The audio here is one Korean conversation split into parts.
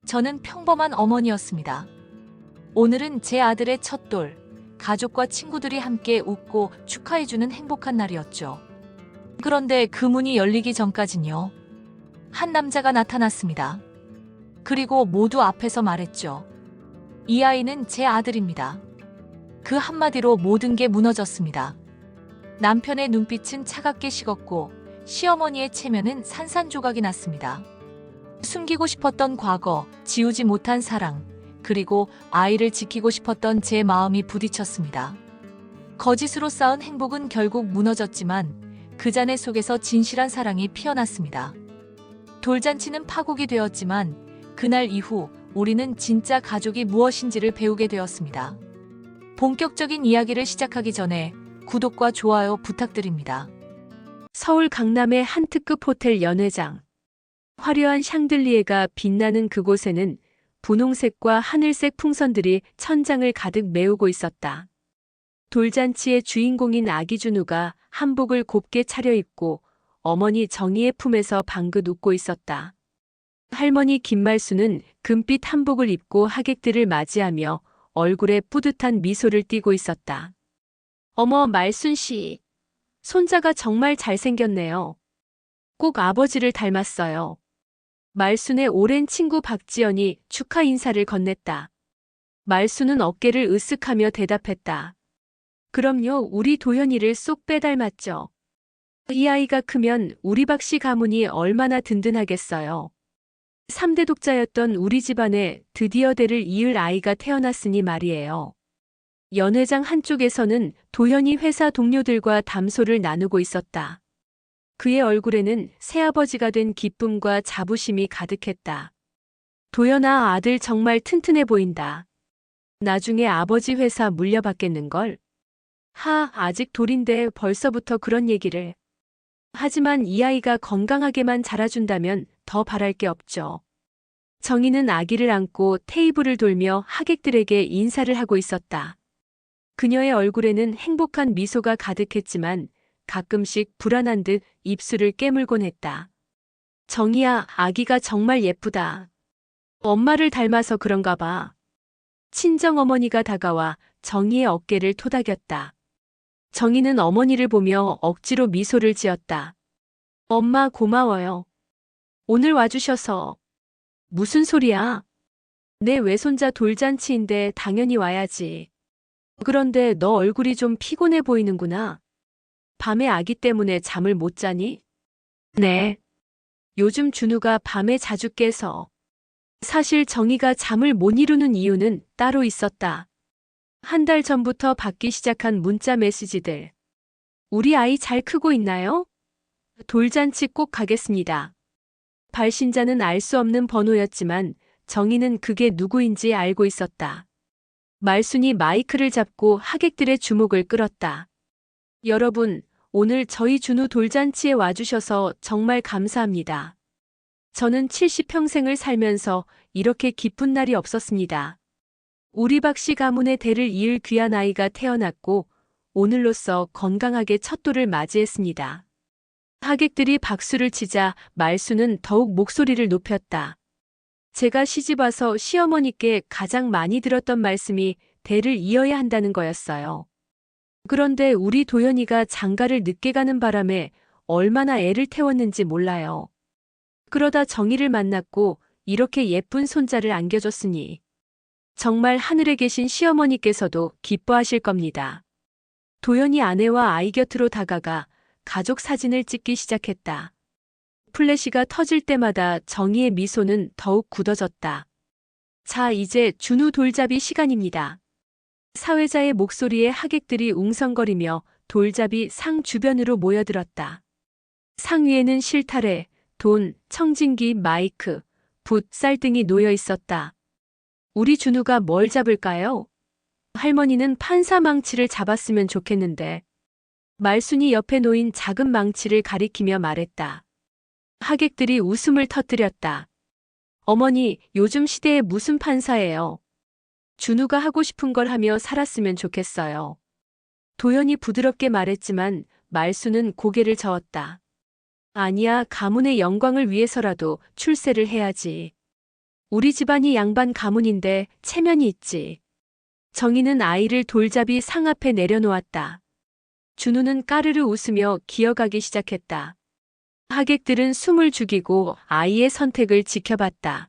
저는 평범한 어머니였습니다. 오늘은 제 아들의 첫 돌, 가족과 친구들이 함께 웃고 축하해주는 행복한 날이었죠. 그런데 그 문이 열리기 전까진요. 한 남자가 나타났습니다. 그리고 모두 앞에서 말했죠. 이 아이는 제 아들입니다. 그 한마디로 모든 게 무너졌습니다. 남편의 눈빛은 차갑게 식었고 시어머니의 체면은 산산조각이 났습니다. 숨기고 싶었던 과거, 지우지 못한 사랑, 그리고 아이를 지키고 싶었던 제 마음이 부딪혔습니다. 거짓으로 쌓은 행복은 결국 무너졌지만 그 잔해 속에서 진실한 사랑이 피어났습니다. 돌잔치는 파국이 되었지만 그날 이후 우리는 진짜 가족이 무엇인지를 배우게 되었습니다. 본격적인 이야기를 시작하기 전에 구독과 좋아요 부탁드립니다. 서울 강남의 한 특급 호텔 연회장. 화려한 샹들리에가 빛나는 그곳에는 분홍색과 하늘색 풍선들이 천장을 가득 메우고 있었다. 돌잔치의 주인공인 아기 준우가 한복을 곱게 차려입고 어머니 정희의 품에서 방긋 웃고 있었다. 할머니 김말수는 금빛 한복을 입고 하객들을 맞이하며 얼굴에 뿌듯한 미소를 띠고 있었다. 어머, 말순 씨. 손자가 정말 잘생겼네요. 꼭 아버지를 닮았어요. 말순의 오랜 친구 박지연이 축하 인사를 건넸다. 말순은 어깨를 으쓱하며 대답했다. 그럼요, 우리 도현이를 쏙 빼닮았죠. 이 아이가 크면 우리 박씨 가문이 얼마나 든든하겠어요. 3대 독자였던 우리 집안에 드디어 대를 이을 아이가 태어났으니 말이에요. 연회장 한쪽에서는 도현이 회사 동료들과 담소를 나누고 있었다. 그의 얼굴에는 새아버지가 된 기쁨과 자부심이 가득했다. 도현아, 아들 정말 튼튼해 보인다. 나중에 아버지 회사 물려받겠는걸? 아직 돌인데 벌써부터 그런 얘기를. 하지만 이 아이가 건강하게만 자라준다면 더 바랄 게 없죠. 정희는 아기를 안고 테이블을 돌며 하객들에게 인사를 하고 있었다. 그녀의 얼굴에는 행복한 미소가 가득했지만 가끔씩 불안한 듯 입술을 깨물곤 했다. 정희야, 아기가 정말 예쁘다. 엄마를 닮아서 그런가 봐. 친정어머니가 다가와 정희의 어깨를 토닥였다. 정희는 어머니를 보며 억지로 미소를 지었다. 엄마 고마워요. 오늘 와주셔서. 무슨 소리야? 내 외손자 돌잔치인데 당연히 와야지. 그런데 너 얼굴이 좀 피곤해 보이는구나. 밤에 아기 때문에 잠을 못 자니? 네. 요즘 준우가 밤에 자주 깨서. 사실 정희가 잠을 못 이루는 이유는 따로 있었다. 한 달 전부터 받기 시작한 문자 메시지들. 우리 아이 잘 크고 있나요? 돌잔치 꼭 가겠습니다. 발신자는 알 수 없는 번호였지만 정희는 그게 누구인지 알고 있었다. 말순이 마이크를 잡고 하객들의 주목을 끌었다. 여러분, 오늘 저희 준우 돌잔치에 와주셔서 정말 감사합니다. 저는 70평생을 살면서 이렇게 기쁜 날이 없었습니다. 우리 박씨 가문의 대를 이을 귀한 아이가 태어났고 오늘로써 건강하게 첫 돌을 맞이했습니다. 하객들이 박수를 치자 말수는 더욱 목소리를 높였다. 제가 시집와서 시어머니께 가장 많이 들었던 말씀이 대를 이어야 한다는 거였어요. 그런데 우리 도연이가 장가를 늦게 가는 바람에 얼마나 애를 태웠는지 몰라요. 그러다 정희를 만났고 이렇게 예쁜 손자를 안겨줬으니 정말 하늘에 계신 시어머니께서도 기뻐하실 겁니다. 도연이 아내와 아이 곁으로 다가가 가족 사진을 찍기 시작했다. 플래시가 터질 때마다 정희의 미소는 더욱 굳어졌다. 자, 이제 준우 돌잡이 시간입니다. 사회자의 목소리에 하객들이 웅성거리며 돌잡이 상 주변으로 모여들었다. 상 위에는 실타래, 돈, 청진기, 마이크, 붓, 쌀 등이 놓여 있었다. 우리 준우가 뭘 잡을까요? 할머니는 판사 망치를 잡았으면 좋겠는데. 말순이 옆에 놓인 작은 망치를 가리키며 말했다. 하객들이 웃음을 터뜨렸다. 어머니, 요즘 시대에 무슨 판사예요? 준우가 하고 싶은 걸 하며 살았으면 좋겠어요. 도연이 부드럽게 말했지만 말수는 고개를 저었다. 아니야, 가문의 영광을 위해서라도 출세를 해야지. 우리 집안이 양반 가문인데 체면이 있지. 정희는 아이를 돌잡이 상 앞에 내려놓았다. 준우는 까르르 웃으며 기어가기 시작했다. 하객들은 숨을 죽이고 아이의 선택을 지켜봤다.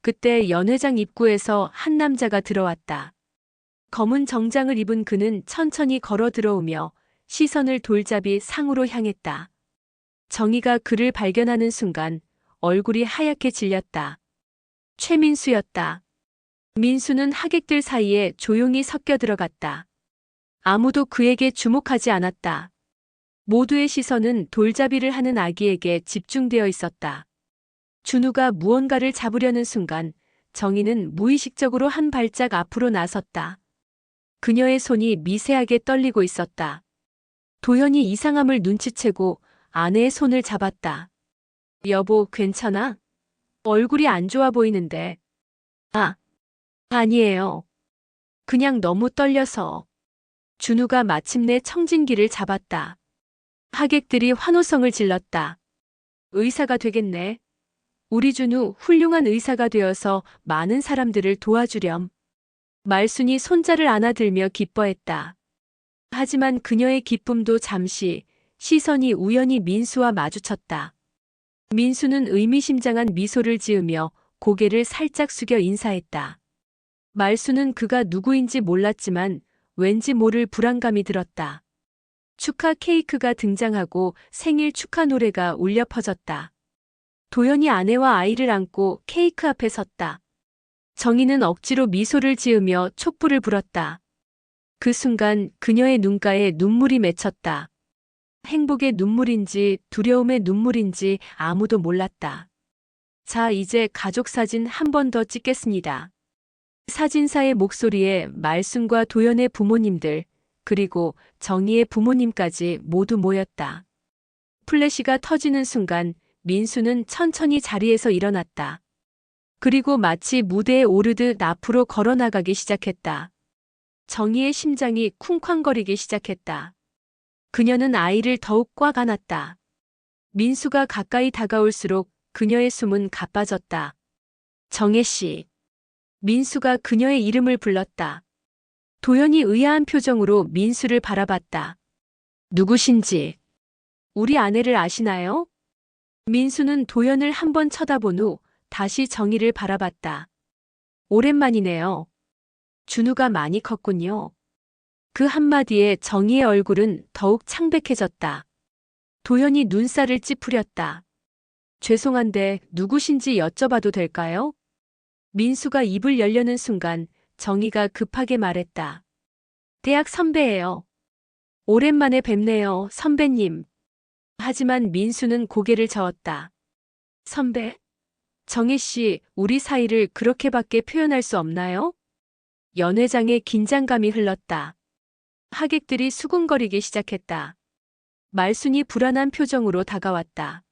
그때 연회장 입구에서 한 남자가 들어왔다. 검은 정장을 입은 그는 천천히 걸어 들어오며 시선을 돌잡이 상으로 향했다. 정희가 그를 발견하는 순간 얼굴이 하얗게 질렸다. 최민수였다. 민수는 하객들 사이에 조용히 섞여 들어갔다. 아무도 그에게 주목하지 않았다. 모두의 시선은 돌잡이를 하는 아기에게 집중되어 있었다. 준우가 무언가를 잡으려는 순간 정희는 무의식적으로 한 발짝 앞으로 나섰다. 그녀의 손이 미세하게 떨리고 있었다. 도연이 이상함을 눈치채고 아내의 손을 잡았다. 여보, 괜찮아? 얼굴이 안 좋아 보이는데. 아니에요. 그냥 너무 떨려서. 준우가 마침내 청진기를 잡았다. 하객들이 환호성을 질렀다. 의사가 되겠네. 우리 준우 훌륭한 의사가 되어서 많은 사람들을 도와주렴. 말순이 손자를 안아들며 기뻐했다. 하지만 그녀의 기쁨도 잠시, 시선이 우연히 민수와 마주쳤다. 민수는 의미심장한 미소를 지으며 고개를 살짝 숙여 인사했다. 말수는 그가 누구인지 몰랐지만 왠지 모를 불안감이 들었다. 축하 케이크가 등장하고 생일 축하 노래가 울려 퍼졌다. 도연이 아내와 아이를 안고 케이크 앞에 섰다. 정희는 억지로 미소를 지으며 촛불을 불었다. 그 순간 그녀의 눈가에 눈물이 맺혔다. 행복의 눈물인지 두려움의 눈물인지 아무도 몰랐다. 자, 이제 가족 사진 한 번 더 찍겠습니다. 사진사의 목소리에 말순과 도연의 부모님들, 그리고 정희의 부모님까지 모두 모였다. 플래시가 터지는 순간 민수는 천천히 자리에서 일어났다. 그리고 마치 무대에 오르듯 앞으로 걸어나가기 시작했다. 정희의 심장이 쿵쾅거리기 시작했다. 그녀는 아이를 더욱 꽉 안았다. 민수가 가까이 다가올수록 그녀의 숨은 가빠졌다. 정혜 씨. 민수가 그녀의 이름을 불렀다. 도연이 의아한 표정으로 민수를 바라봤다. 누구신지 우리 아내를 아시나요? 민수는 도연을 한번 쳐다본 후 다시 정희를 바라봤다. 오랜만이네요. 준우가 많이 컸군요. 그 한마디에 정희의 얼굴은 더욱 창백해졌다. 도연이 눈살을 찌푸렸다. 죄송한데 누구신지 여쭤봐도 될까요? 민수가 입을 열려는 순간 정희가 급하게 말했다. 대학 선배예요. 오랜만에 뵙네요, 선배님. 하지만 민수는 고개를 저었다. 선배? 정희 씨, 우리 사이를 그렇게밖에 표현할 수 없나요? 연회장에 긴장감이 흘렀다. 하객들이 수군거리기 시작했다. 말순이 불안한 표정으로 다가왔다.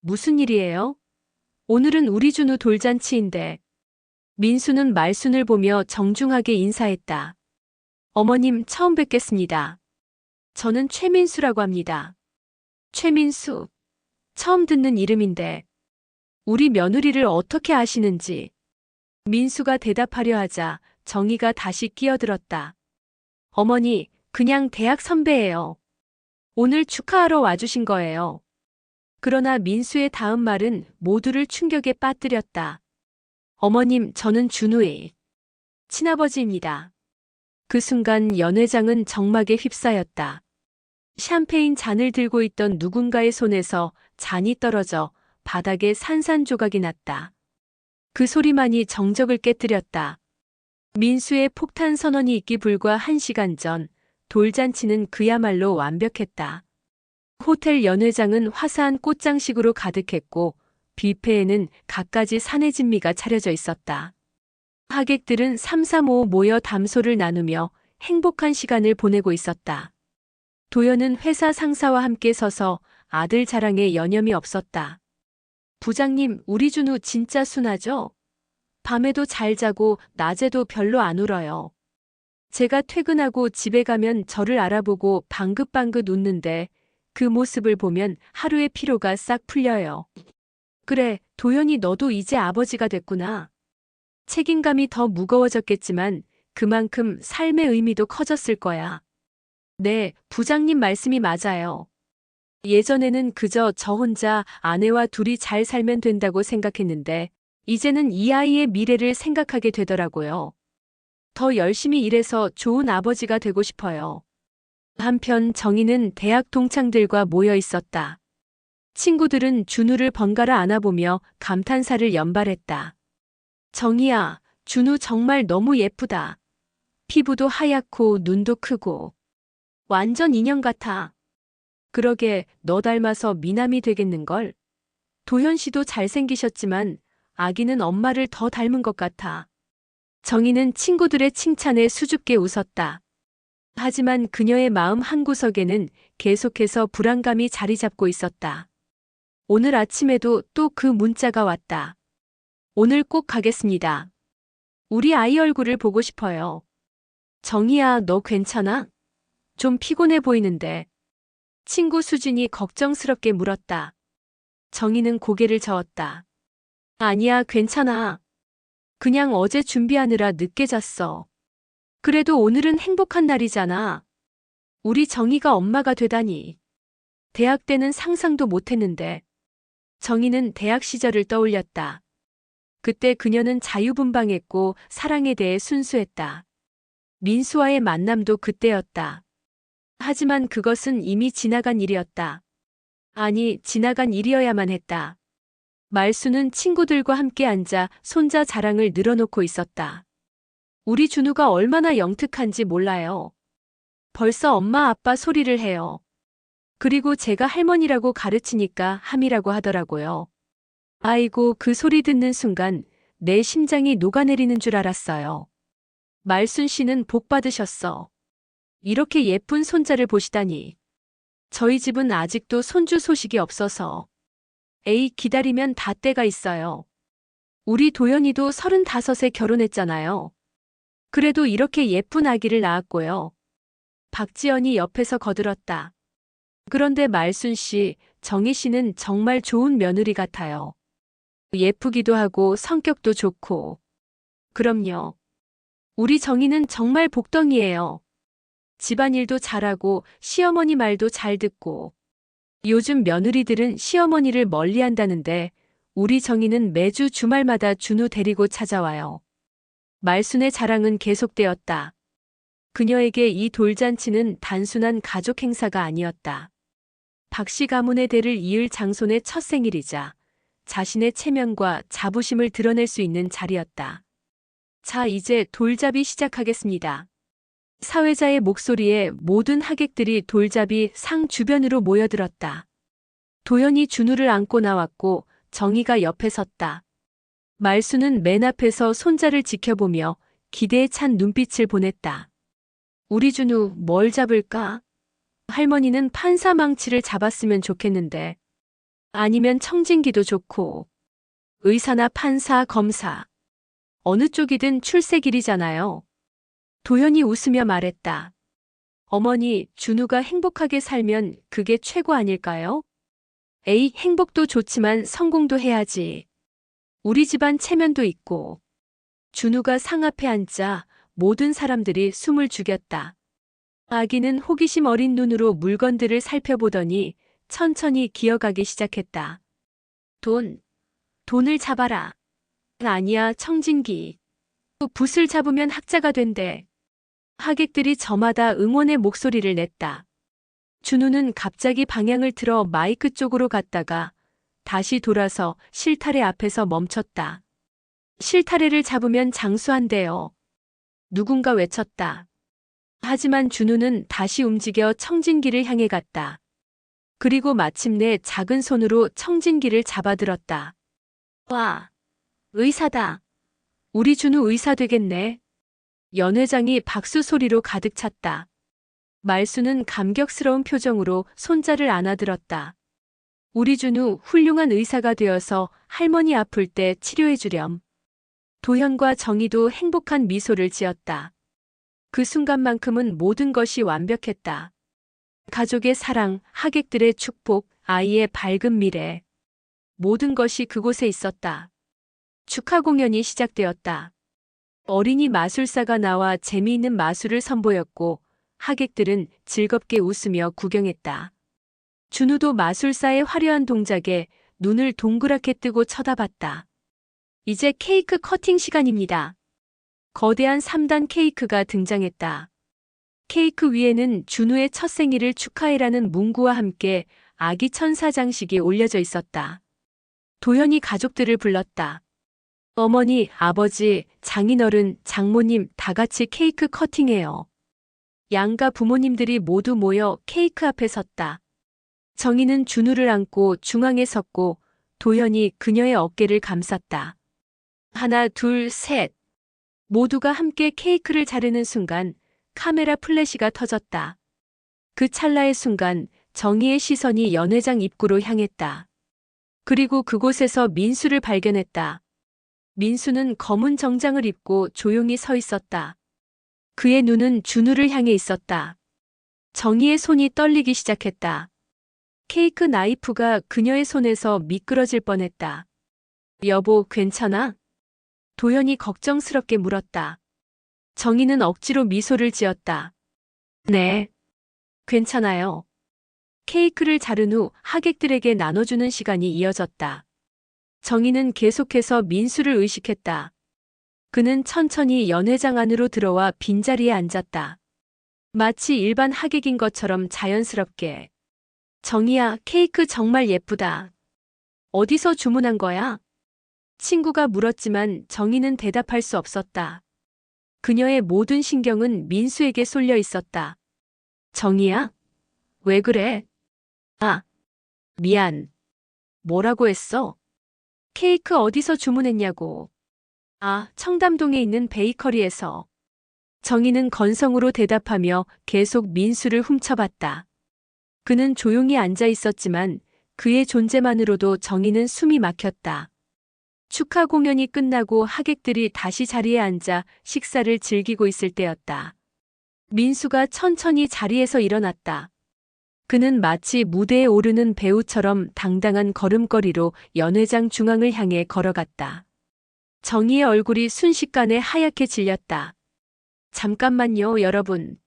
무슨 일이에요? 오늘은 우리 준우 돌잔치인데. 민수는 말순을 보며 정중하게 인사했다. 어머님, 처음 뵙겠습니다. 저는 최민수라고 합니다. 최민수. 처음 듣는 이름인데. 우리 며느리를 어떻게 아시는지. 민수가 대답하려 하자 정희가 다시 끼어들었다. 어머니, 그냥 대학 선배예요. 오늘 축하하러 와주신 거예요. 그러나 민수의 다음 말은 모두를 충격에 빠뜨렸다. 어머님, 저는 준우의 친아버지입니다. 그 순간 연회장은 정막에 휩싸였다. 샴페인 잔을 들고 있던 누군가의 손에서 잔이 떨어져 바닥에 산산조각이 났다. 그 소리만이 정적을 깨뜨렸다. 민수의 폭탄 선언이 있기 불과 1시간 전, 돌잔치는 그야말로 완벽했다. 호텔 연회장은 화사한 꽃장식으로 가득했고 뷔페에는 갖가지 산해진미가 차려져 있었다. 하객들은 삼삼오오 모여 담소를 나누며 행복한 시간을 보내고 있었다. 도연은 회사 상사와 함께 서서 아들 자랑에 여념이 없었다. 부장님, 우리 준우 진짜 순하죠? 밤에도 잘 자고 낮에도 별로 안 울어요. 제가 퇴근하고 집에 가면 저를 알아보고 방긋방긋 웃는데 그 모습을 보면 하루의 피로가 싹 풀려요. 그래, 도연이 너도 이제 아버지가 됐구나. 책임감이 더 무거워졌겠지만 그만큼 삶의 의미도 커졌을 거야. 네, 부장님 말씀이 맞아요. 예전에는 그저 저 혼자 아내와 둘이 잘 살면 된다고 생각했는데, 이제는 이 아이의 미래를 생각하게 되더라고요. 더 열심히 일해서 좋은 아버지가 되고 싶어요. 한편 정희는 대학 동창들과 모여 있었다. 친구들은 준우를 번갈아 안아보며 감탄사를 연발했다. 정희야, 준우 정말 너무 예쁘다. 피부도 하얗고 눈도 크고. 완전 인형 같아. 그러게 너 닮아서 미남이 되겠는걸? 도현 씨도 잘생기셨지만 아기는 엄마를 더 닮은 것 같아. 정희는 친구들의 칭찬에 수줍게 웃었다. 하지만 그녀의 마음 한구석에는 계속해서 불안감이 자리 잡고 있었다. 오늘 아침에도 또 그 문자가 왔다. 오늘 꼭 가겠습니다. 우리 아이 얼굴을 보고 싶어요. 정희야, 너 괜찮아? 좀 피곤해 보이는데. 친구 수진이 걱정스럽게 물었다. 정희는 고개를 저었다. 아니야, 괜찮아. 그냥 어제 준비하느라 늦게 잤어. 그래도 오늘은 행복한 날이잖아. 우리 정희가 엄마가 되다니. 대학 때는 상상도 못했는데. 정희는 대학 시절을 떠올렸다. 그때 그녀는 자유분방했고 사랑에 대해 순수했다. 민수와의 만남도 그때였다. 하지만 그것은 이미 지나간 일이었다. 아니, 지나간 일이어야만 했다. 말수는 친구들과 함께 앉아 손자 자랑을 늘어놓고 있었다. 우리 준우가 얼마나 영특한지 몰라요. 벌써 엄마 아빠 소리를 해요. 그리고 제가 할머니라고 가르치니까 함이라고 하더라고요. 아이고, 그 소리 듣는 순간 내 심장이 녹아내리는 줄 알았어요. 말순 씨는 복 받으셨어. 이렇게 예쁜 손자를 보시다니. 저희 집은 아직도 손주 소식이 없어서. 에이, 기다리면 다 때가 있어요. 우리 도연이도 35에 결혼했잖아요. 그래도 이렇게 예쁜 아기를 낳았고요. 박지연이 옆에서 거들었다. 그런데 말순 씨, 정희 씨는 정말 좋은 며느리 같아요. 예쁘기도 하고 성격도 좋고. 그럼요. 우리 정희는 정말 복덩이에요. 집안일도 잘하고 시어머니 말도 잘 듣고. 요즘 며느리들은 시어머니를 멀리한다는데 우리 정희는 매주 주말마다 준우 데리고 찾아와요. 말순의 자랑은 계속되었다. 그녀에게 이 돌잔치는 단순한 가족 행사가 아니었다. 박씨 가문의 대를 이을 장손의 첫 생일이자 자신의 체면과 자부심을 드러낼 수 있는 자리였다. 자, 이제 돌잡이 시작하겠습니다. 사회자의 목소리에 모든 하객들이 돌잡이 상 주변으로 모여들었다. 도연이 준우를 안고 나왔고 정희가 옆에 섰다. 말수는 맨 앞에서 손자를 지켜보며 기대에 찬 눈빛을 보냈다. 우리 준우 뭘 잡을까? 할머니는 판사 망치를 잡았으면 좋겠는데. 아니면 청진기도 좋고. 의사나 판사, 검사. 어느 쪽이든 출세길이잖아요. 도연이 웃으며 말했다. 어머니, 준우가 행복하게 살면 그게 최고 아닐까요? 에이, 행복도 좋지만 성공도 해야지. 우리 집안 체면도 있고. 준우가 상 앞에 앉자 모든 사람들이 숨을 죽였다. 아기는 호기심 어린 눈으로 물건들을 살펴보더니 천천히 기어가기 시작했다. 돈을 잡아라. 아니야, 청진기. 붓을 잡으면 학자가 된대. 하객들이 저마다 응원의 목소리를 냈다. 준우는 갑자기 방향을 틀어 마이크 쪽으로 갔다가 다시 돌아서 실타래 앞에서 멈췄다. 실타래를 잡으면 장수한대요. 누군가 외쳤다. 하지만 준우는 다시 움직여 청진기를 향해 갔다. 그리고 마침내 작은 손으로 청진기를 잡아들었다. 와, 의사다. 우리 준우 의사 되겠네. 연회장이 박수 소리로 가득 찼다. 말수는 감격스러운 표정으로 손자를 안아들었다. 우리 준우 훌륭한 의사가 되어서 할머니 아플 때 치료해 주렴. 도현과 정희도 행복한 미소를 지었다. 그 순간만큼은 모든 것이 완벽했다. 가족의 사랑, 하객들의 축복, 아이의 밝은 미래. 모든 것이 그곳에 있었다. 축하 공연이 시작되었다. 어린이 마술사가 나와 재미있는 마술을 선보였고 하객들은 즐겁게 웃으며 구경했다. 준우도 마술사의 화려한 동작에 눈을 동그랗게 뜨고 쳐다봤다. 이제 케이크 커팅 시간입니다. 거대한 3단 케이크가 등장했다. 케이크 위에는 준우의 첫 생일을 축하해라는 문구와 함께 아기 천사 장식이 올려져 있었다. 도연이 가족들을 불렀다. 어머니, 아버지, 장인어른, 장모님 다 같이 케이크 커팅해요. 양가 부모님들이 모두 모여 케이크 앞에 섰다. 정희는 준우를 안고 중앙에 섰고 도연이 그녀의 어깨를 감쌌다. 하나, 둘, 셋. 모두가 함께 케이크를 자르는 순간 카메라 플래시가 터졌다. 그 찰나의 순간 정희의 시선이 연회장 입구로 향했다. 그리고 그곳에서 민수를 발견했다. 민수는 검은 정장을 입고 조용히 서 있었다. 그의 눈은 준우를 향해 있었다. 정희의 손이 떨리기 시작했다. 케이크 나이프가 그녀의 손에서 미끄러질 뻔했다. 여보, 괜찮아? 도연이 걱정스럽게 물었다. 정희는 억지로 미소를 지었다. 네, 괜찮아요. 케이크를 자른 후 하객들에게 나눠주는 시간이 이어졌다. 정희는 계속해서 민수를 의식했다. 그는 천천히 연회장 안으로 들어와 빈자리에 앉았다. 마치 일반 하객인 것처럼 자연스럽게. 정희야, 케이크 정말 예쁘다. 어디서 주문한 거야? 친구가 물었지만 정희는 대답할 수 없었다. 그녀의 모든 신경은 민수에게 쏠려 있었다. 정희야? 왜 그래? 아, 미안. 뭐라고 했어? 케이크 어디서 주문했냐고. 아, 청담동에 있는 베이커리에서. 정희는 건성으로 대답하며 계속 민수를 훔쳐봤다. 그는 조용히 앉아 있었지만 그의 존재만으로도 정희는 숨이 막혔다. 축하 공연이 끝나고 하객들이 다시 자리에 앉아 식사를 즐기고 있을 때였다. 민수가 천천히 자리에서 일어났다. 그는 마치 무대에 오르는 배우처럼 당당한 걸음걸이로 연회장 중앙을 향해 걸어갔다. 정희의 얼굴이 순식간에 하얗게 질렸다. 잠깐만요, 여러분.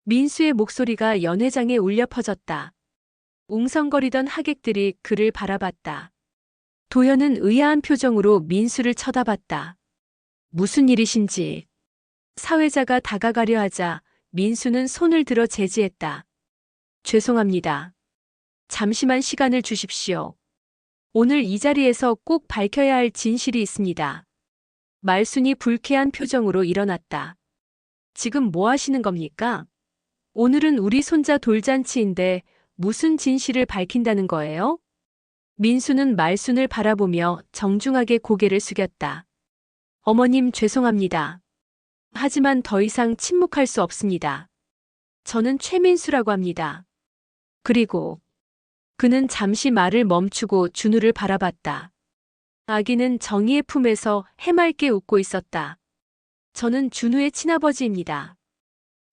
민수의 목소리가 연회장에 울려 퍼졌다. 웅성거리던 하객들이 그를 바라봤다. 도연은 의아한 표정으로 민수를 쳐다봤다. 무슨 일이신지. 사회자가 다가가려 하자 민수는 손을 들어 제지했다. 죄송합니다. 잠시만 시간을 주십시오. 오늘 이 자리에서 꼭 밝혀야 할 진실이 있습니다. 말순이 불쾌한 표정으로 일어났다. 지금 뭐 하시는 겁니까? 오늘은 우리 손자 돌잔치인데 무슨 진실을 밝힌다는 거예요? 민수는 말순을 바라보며 정중하게 고개를 숙였다. 어머님, 죄송합니다. 하지만 더 이상 침묵할 수 없습니다. 저는 최민수라고 합니다. 그리고 그는 잠시 말을 멈추고 준우를 바라봤다. 아기는 정희의 품에서 해맑게 웃고 있었다. 저는 준우의 친아버지입니다.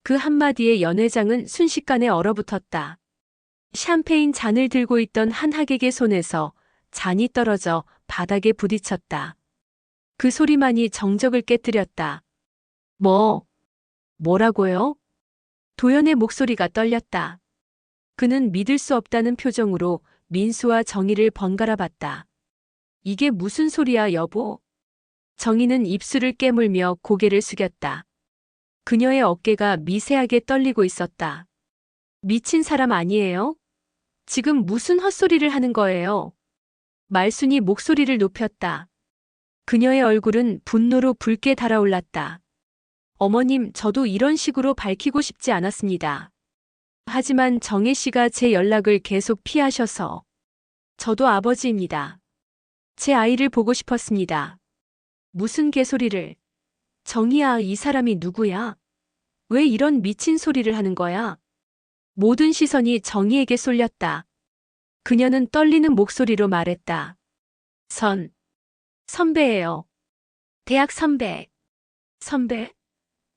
그 한마디에 연회장은 순식간에 얼어붙었다. 샴페인 잔을 들고 있던 한 하객의 손에서 잔이 떨어져 바닥에 부딪혔다. 그 소리만이 정적을 깨뜨렸다. 뭐라고요? 도연의 목소리가 떨렸다. 그는 믿을 수 없다는 표정으로 민수와 정희를 번갈아 봤다. 이게 무슨 소리야, 여보? 정희는 입술을 깨물며 고개를 숙였다. 그녀의 어깨가 미세하게 떨리고 있었다. 미친 사람 아니에요? 지금 무슨 헛소리를 하는 거예요? 말순이 목소리를 높였다. 그녀의 얼굴은 분노로 붉게 달아올랐다. 어머님, 저도 이런 식으로 밝히고 싶지 않았습니다. 하지만 정혜 씨가 제 연락을 계속 피하셔서. 저도 아버지입니다. 제 아이를 보고 싶었습니다. 무슨 개소리를. 정희야, 이 사람이 누구야? 왜 이런 미친 소리를 하는 거야? 모든 시선이 정희에게 쏠렸다. 그녀는 떨리는 목소리로 말했다. 선배예요. 대학 선배. 선배?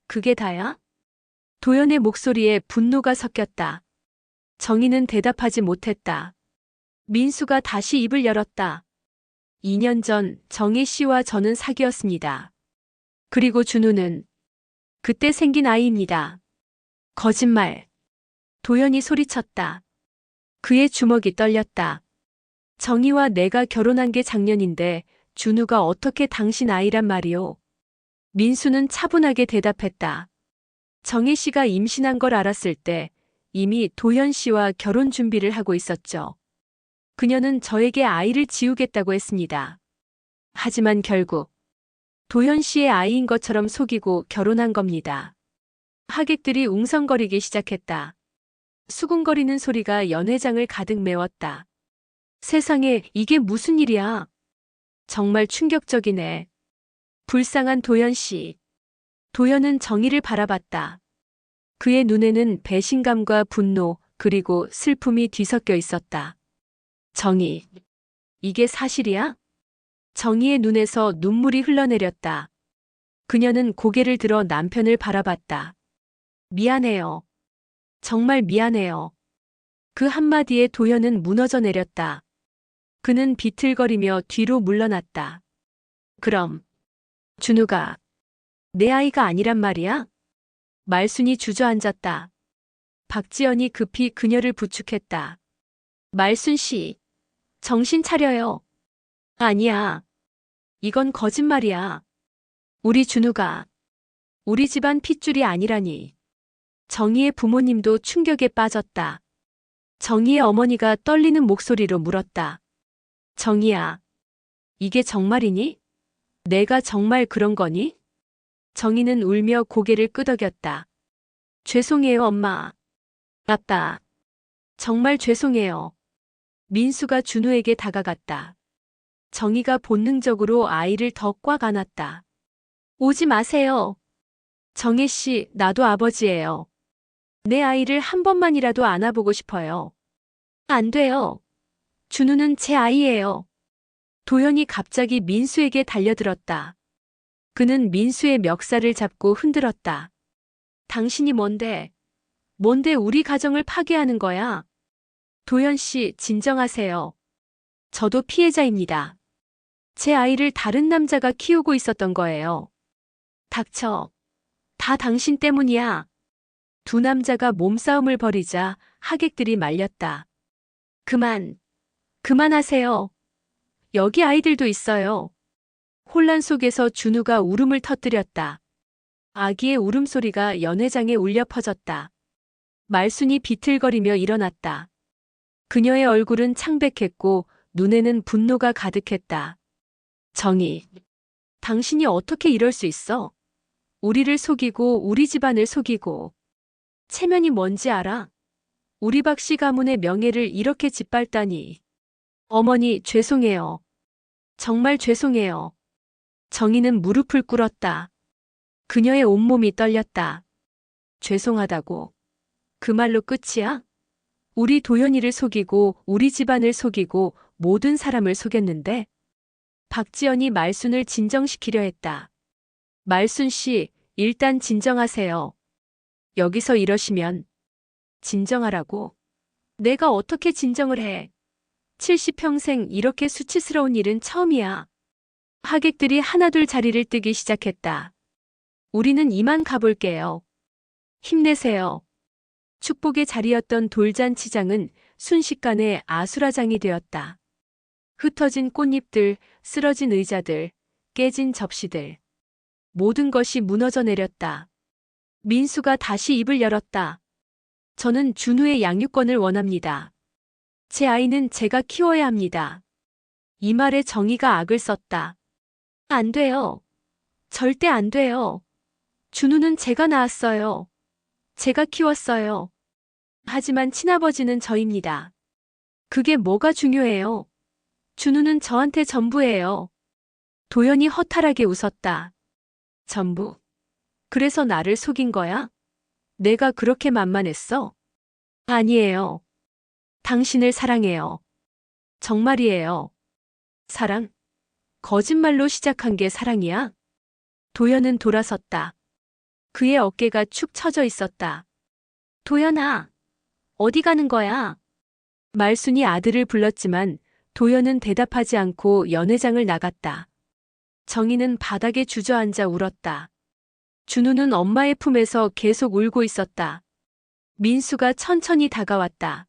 그게 다야? 도연의 목소리에 분노가 섞였다. 정희는 대답하지 못했다. 민수가 다시 입을 열었다. 2년 전 정혜 씨와 저는 사귀었습니다. 그리고 준우는 그때 생긴 아이입니다. 거짓말. 도연이 소리쳤다. 그의 주먹이 떨렸다. 정희와 내가 결혼한 게 작년인데 준우가 어떻게 당신 아이란 말이오? 민수는 차분하게 대답했다. 정혜 씨가 임신한 걸 알았을 때 이미 도현 씨와 결혼 준비를 하고 있었죠. 그녀는 저에게 아이를 지우겠다고 했습니다. 하지만 결국 도현 씨의 아이인 것처럼 속이고 결혼한 겁니다. 하객들이 웅성거리기 시작했다. 수군거리는 소리가 연회장을 가득 메웠다. 세상에 이게 무슨 일이야? 정말 충격적이네. 불쌍한 도연 씨. 도연은 정의를 바라봤다. 그의 눈에는 배신감과 분노 그리고 슬픔이 뒤섞여 있었다. 정의. 이게 사실이야? 정의의 눈에서 눈물이 흘러내렸다. 그녀는 고개를 들어 남편을 바라봤다. 미안해요. 정말 미안해요. 그 한마디에 도연은 무너져 내렸다. 그는 비틀거리며 뒤로 물러났다. 그럼 준우가 내 아이가 아니란 말이야? 말순이 주저앉았다. 박지연이 급히 그녀를 부축했다. 말순 씨, 정신 차려요. 아니야. 이건 거짓말이야. 우리 준우가 우리 집안 핏줄이 아니라니. 정희의 부모님도 충격에 빠졌다. 정희의 어머니가 떨리는 목소리로 물었다. 정희야, 이게 정말이니? 내가 정말 그런 거니? 정희는 울며 고개를 끄덕였다. 죄송해요, 엄마. 아빠. 정말 죄송해요. 민수가 준우에게 다가갔다. 정희가 본능적으로 아이를 더 꽉 안았다. 오지 마세요. 정혜 씨, 나도 아버지예요. 내 아이를 한 번만이라도 안아보고 싶어요. 안 돼요. 준우는 제 아이예요. 도연이 갑자기 민수에게 달려들었다. 그는 민수의 멱살을 잡고 흔들었다. 당신이 뭔데 우리 가정을 파괴하는 거야? 도연 씨, 진정하세요. 저도 피해자입니다. 제 아이를 다른 남자가 키우고 있었던 거예요. 닥쳐. 다 당신 때문이야. 두 남자가 몸싸움을 벌이자 하객들이 말렸다. 그만하세요. 여기 아이들도 있어요. 혼란 속에서 준우가 울음을 터뜨렸다. 아기의 울음소리가 연회장에 울려 퍼졌다. 말순이 비틀거리며 일어났다. 그녀의 얼굴은 창백했고 눈에는 분노가 가득했다. 정희, 당신이 어떻게 이럴 수 있어? 우리를 속이고 우리 집안을 속이고. 체면이 뭔지 알아? 우리 박씨 가문의 명예를 이렇게 짓밟다니. 어머니, 죄송해요. 정말 죄송해요. 정희는 무릎을 꿇었다. 그녀의 온몸이 떨렸다. 죄송하다고. 그 말로 끝이야? 우리 도연이를 속이고 우리 집안을 속이고 모든 사람을 속였는데? 박지연이 말순을 진정시키려 했다. 말순 씨, 일단 진정하세요. 여기서 이러시면 진정하라고. 내가 어떻게 진정을 해? 70평생 이렇게 수치스러운 일은 처음이야. 하객들이 하나둘 자리를 뜨기 시작했다. 우리는 이만 가볼게요. 힘내세요. 축복의 자리였던 돌잔치장은 순식간에 아수라장이 되었다. 흩어진 꽃잎들, 쓰러진 의자들, 깨진 접시들. 모든 것이 무너져 내렸다. 민수가 다시 입을 열었다. 저는 준우의 양육권을 원합니다. 제 아이는 제가 키워야 합니다. 이 말에 정의가 악을 썼다. 안 돼요. 절대 안 돼요. 준우는 제가 낳았어요. 제가 키웠어요. 하지만 친아버지는 저입니다. 그게 뭐가 중요해요? 준우는 저한테 전부예요. 도연이 허탈하게 웃었다. 전부? 그래서 나를 속인 거야? 내가 그렇게 만만했어? 아니에요. 당신을 사랑해요. 정말이에요. 사랑? 거짓말로 시작한 게 사랑이야? 도연은 돌아섰다. 그의 어깨가 축 처져 있었다. 도연아, 어디 가는 거야? 말순이 아들을 불렀지만 도연은 대답하지 않고 연회장을 나갔다. 정희는 바닥에 주저앉아 울었다. 준우는 엄마의 품에서 계속 울고 있었다. 민수가 천천히 다가왔다.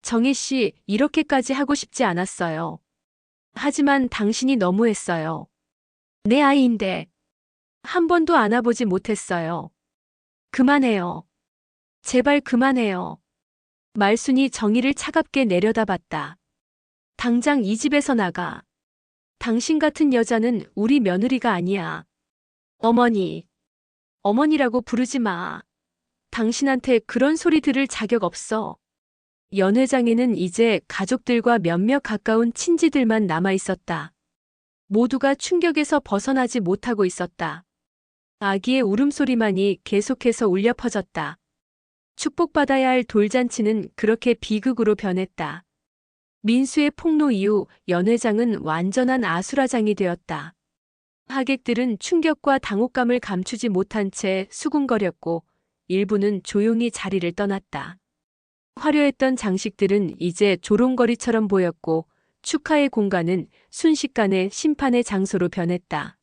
정희 씨, 이렇게까지 하고 싶지 않았어요. 하지만 당신이 너무했어요. 내 아이인데 한 번도 안아보지 못했어요. 그만해요. 제발 그만해요. 말순이 정희를 차갑게 내려다봤다. 당장 이 집에서 나가. 당신 같은 여자는 우리 며느리가 아니야. 어머니. 어머니라고 부르지 마. 당신한테 그런 소리 들을 자격 없어. 연회장에는 이제 가족들과 몇몇 가까운 친지들만 남아 있었다. 모두가 충격에서 벗어나지 못하고 있었다. 아기의 울음소리만이 계속해서 울려 퍼졌다. 축복받아야 할 돌잔치는 그렇게 비극으로 변했다. 민수의 폭로 이후 연회장은 완전한 아수라장이 되었다. 하객들은 충격과 당혹감을 감추지 못한 채 수군거렸고 일부는 조용히 자리를 떠났다. 화려했던 장식들은 이제 조롱거리처럼 보였고 축하의 공간은 순식간에 심판의 장소로 변했다.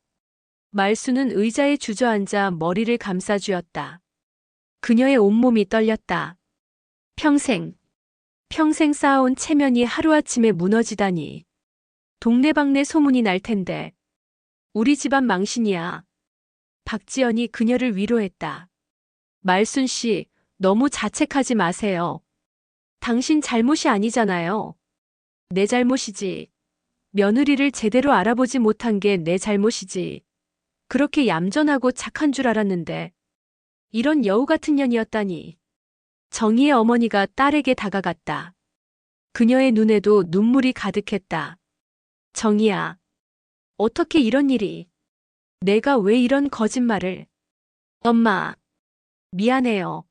말수는 의자에 주저앉아 머리를 감싸쥐었다. 그녀의 온몸이 떨렸다. 평생 쌓아온 체면이 하루아침에 무너지다니. 동네방네 소문이 날 텐데. 우리 집안 망신이야. 박지연이 그녀를 위로했다. 말순 씨, 너무 자책하지 마세요. 당신 잘못이 아니잖아요. 내 잘못이지. 며느리를 제대로 알아보지 못한 게 내 잘못이지. 그렇게 얌전하고 착한 줄 알았는데. 이런 여우 같은 년이었다니. 정희의 어머니가 딸에게 다가갔다. 그녀의 눈에도 눈물이 가득했다. 정희야. 어떻게 이런 일이. 내가 왜 이런 거짓말을. 엄마. 미안해요.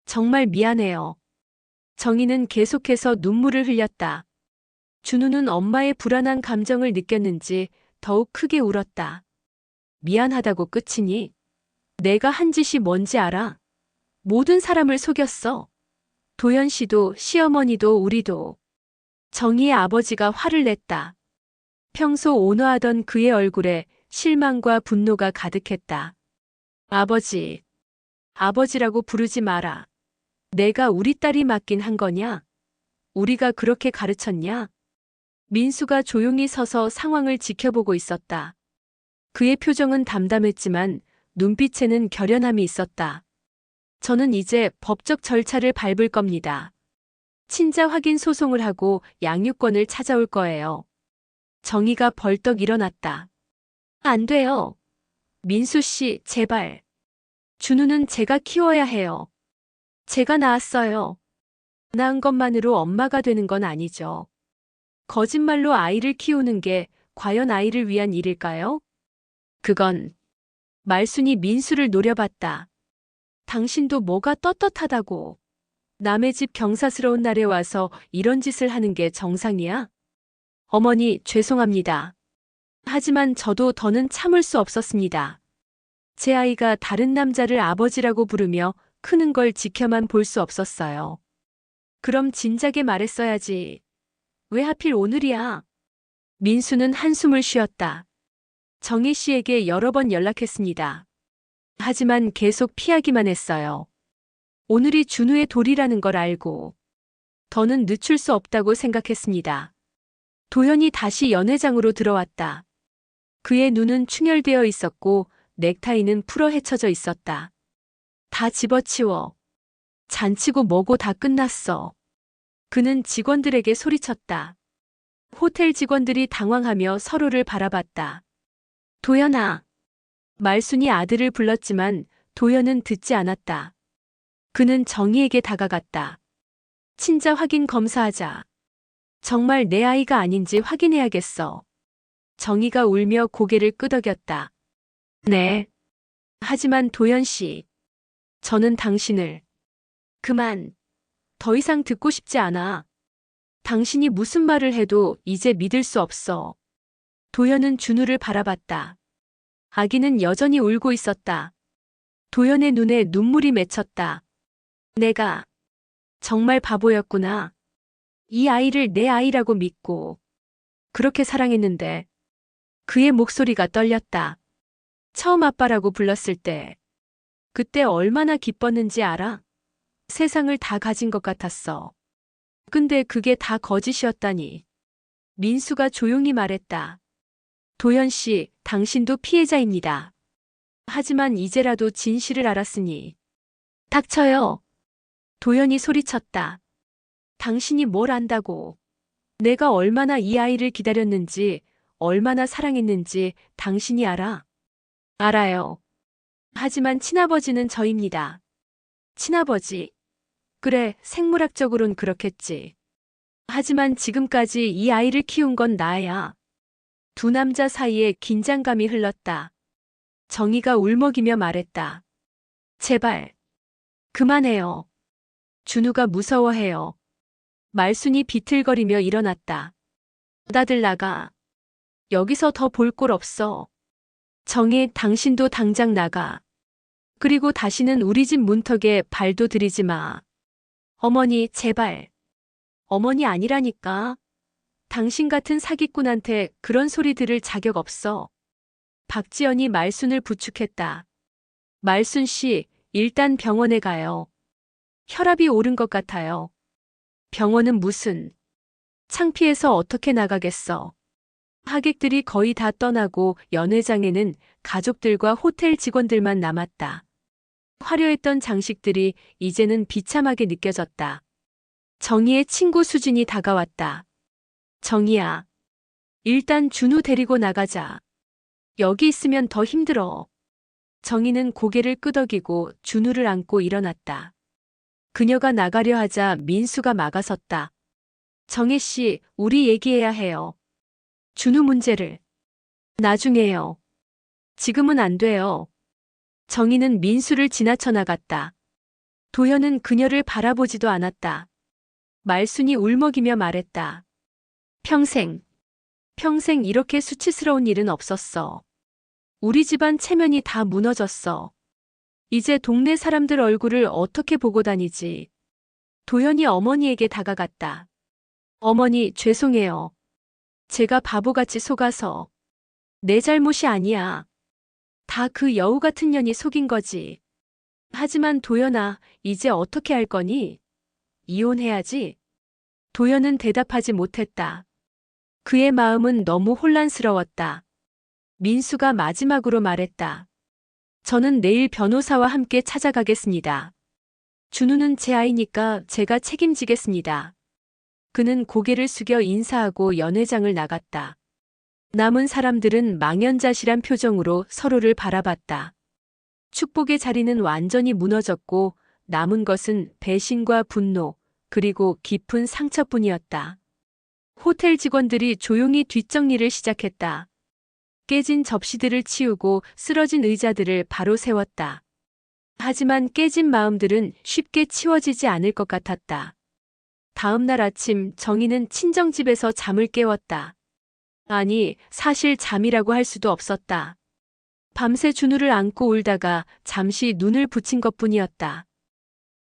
정말 미안해요. 정희는 계속해서 눈물을 흘렸다. 준우는 엄마의 불안한 감정을 느꼈는지 더욱 크게 울었다. 미안하다고 끝이니? 내가 한 짓이 뭔지 알아? 모든 사람을 속였어. 도연 씨도 시어머니도 우리도. 정희의 아버지가 화를 냈다. 평소 온화하던 그의 얼굴에 실망과 분노가 가득했다. 아버지. 아버지라고 부르지 마라. 내가 우리 딸이 맡긴 한 거냐? 우리가 그렇게 가르쳤냐? 민수가 조용히 서서 상황을 지켜보고 있었다. 그의 표정은 담담했지만 눈빛에는 결연함이 있었다. 저는 이제 법적 절차를 밟을 겁니다. 친자 확인 소송을 하고 양육권을 찾아올 거예요. 정희가 벌떡 일어났다. 안 돼요. 민수 씨, 제발. 준우는 제가 키워야 해요. 제가 낳았어요. 낳은 것만으로 엄마가 되는 건 아니죠. 거짓말로 아이를 키우는 게 과연 아이를 위한 일일까요? 그건. 말순이 민수를 노려봤다. 당신도 뭐가 떳떳하다고. 남의 집 경사스러운 날에 와서 이런 짓을 하는 게 정상이야? 어머니, 죄송합니다. 하지만 저도 더는 참을 수 없었습니다. 제 아이가 다른 남자를 아버지라고 부르며 크는 걸 지켜만 볼 수 없었어요. 그럼 진작에 말했어야지. 왜 하필 오늘이야? 민수는 한숨을 쉬었다. 정희 씨에게 여러 번 연락했습니다. 하지만 계속 피하기만 했어요. 오늘이 준우의 돌이라는 걸 알고 더는 늦출 수 없다고 생각했습니다. 도연이 다시 연회장으로 들어왔다. 그의 눈은 충혈되어 있었고 넥타이는 풀어 헤쳐져 있었다. 다 집어치워. 잔치고 뭐고 다 끝났어. 그는 직원들에게 소리쳤다. 호텔 직원들이 당황하며 서로를 바라봤다. 도연아. 말순이 아들을 불렀지만 도연은 듣지 않았다. 그는 정희에게 다가갔다. 친자 확인 검사하자. 정말 내 아이가 아닌지 확인해야겠어. 정희가 울며 고개를 끄덕였다. 네. 하지만 도연 씨. 저는 당신을. 그만. 더 이상 듣고 싶지 않아. 당신이 무슨 말을 해도 이제 믿을 수 없어. 도연은 준우를 바라봤다. 아기는 여전히 울고 있었다. 도연의 눈에 눈물이 맺혔다. 내가 정말 바보였구나. 이 아이를 내 아이라고 믿고 그렇게 사랑했는데 그의 목소리가 떨렸다. 처음 아빠라고 불렀을 때 그때 얼마나 기뻤는지 알아? 세상을 다 가진 것 같았어. 근데 그게 다 거짓이었다니. 민수가 조용히 말했다. 도현 씨, 당신도 피해자입니다. 하지만 이제라도 진실을 알았으니. 닥쳐요. 도현이 소리쳤다. 당신이 뭘 안다고. 내가 얼마나 이 아이를 기다렸는지, 얼마나 사랑했는지 당신이 알아? 알아요. 하지만 친아버지는 저입니다. 친아버지. 그래, 생물학적으론 그렇겠지. 하지만 지금까지 이 아이를 키운 건 나야. 두 남자 사이에 긴장감이 흘렀다. 정희가 울먹이며 말했다. 제발. 그만해요. 준우가 무서워해요. 말순이 비틀거리며 일어났다. 다들 나가. 여기서 더 볼 꼴 없어. 정희, 당신도 당장 나가. 그리고 다시는 우리 집 문턱에 발도 들이지 마. 어머니, 제발. 어머니 아니라니까. 당신 같은 사기꾼한테 그런 소리 들을 자격 없어. 박지연이 말순을 부축했다. 말순 씨, 일단 병원에 가요. 혈압이 오른 것 같아요. 병원은 무슨. 창피해서 어떻게 나가겠어. 하객들이 거의 다 떠나고 연회장에는 가족들과 호텔 직원들만 남았다. 화려했던 장식들이 이제는 비참하게 느껴졌다. 정희의 친구 수진이 다가왔다. 정희야. 일단 준우 데리고 나가자. 여기 있으면 더 힘들어. 정희는 고개를 끄덕이고 준우를 안고 일어났다. 그녀가 나가려 하자 민수가 막아섰다. 정혜 씨, 우리 얘기해야 해요. 준우 문제를. 나중에요. 지금은 안 돼요. 정희는 민수를 지나쳐 나갔다. 도현은 그녀를 바라보지도 않았다. 말순이 울먹이며 말했다. 평생 이렇게 수치스러운 일은 없었어. 우리 집안 체면이 다 무너졌어. 이제 동네 사람들 얼굴을 어떻게 보고 다니지? 도현이 어머니에게 다가갔다. 어머니, 죄송해요. 제가 바보같이 속아서. 내 잘못이 아니야. 다 그 여우 같은 년이 속인 거지. 하지만 도연아, 이제 어떻게 할 거니? 이혼해야지. 도연은 대답하지 못했다. 그의 마음은 너무 혼란스러웠다. 민수가 마지막으로 말했다. 저는 내일 변호사와 함께 찾아가겠습니다. 준우는 제 아이니까 제가 책임지겠습니다. 그는 고개를 숙여 인사하고 연회장을 나갔다. 남은 사람들은 망연자실한 표정으로 서로를 바라봤다. 축복의 자리는 완전히 무너졌고 남은 것은 배신과 분노, 그리고 깊은 상처뿐이었다. 호텔 직원들이 조용히 뒷정리를 시작했다. 깨진 접시들을 치우고 쓰러진 의자들을 바로 세웠다. 하지만 깨진 마음들은 쉽게 치워지지 않을 것 같았다. 다음 날 아침 정희는 친정집에서 잠을 깨웠다. 아니, 사실 잠이라고 할 수도 없었다. 밤새 준우를 안고 울다가 잠시 눈을 붙인 것뿐이었다.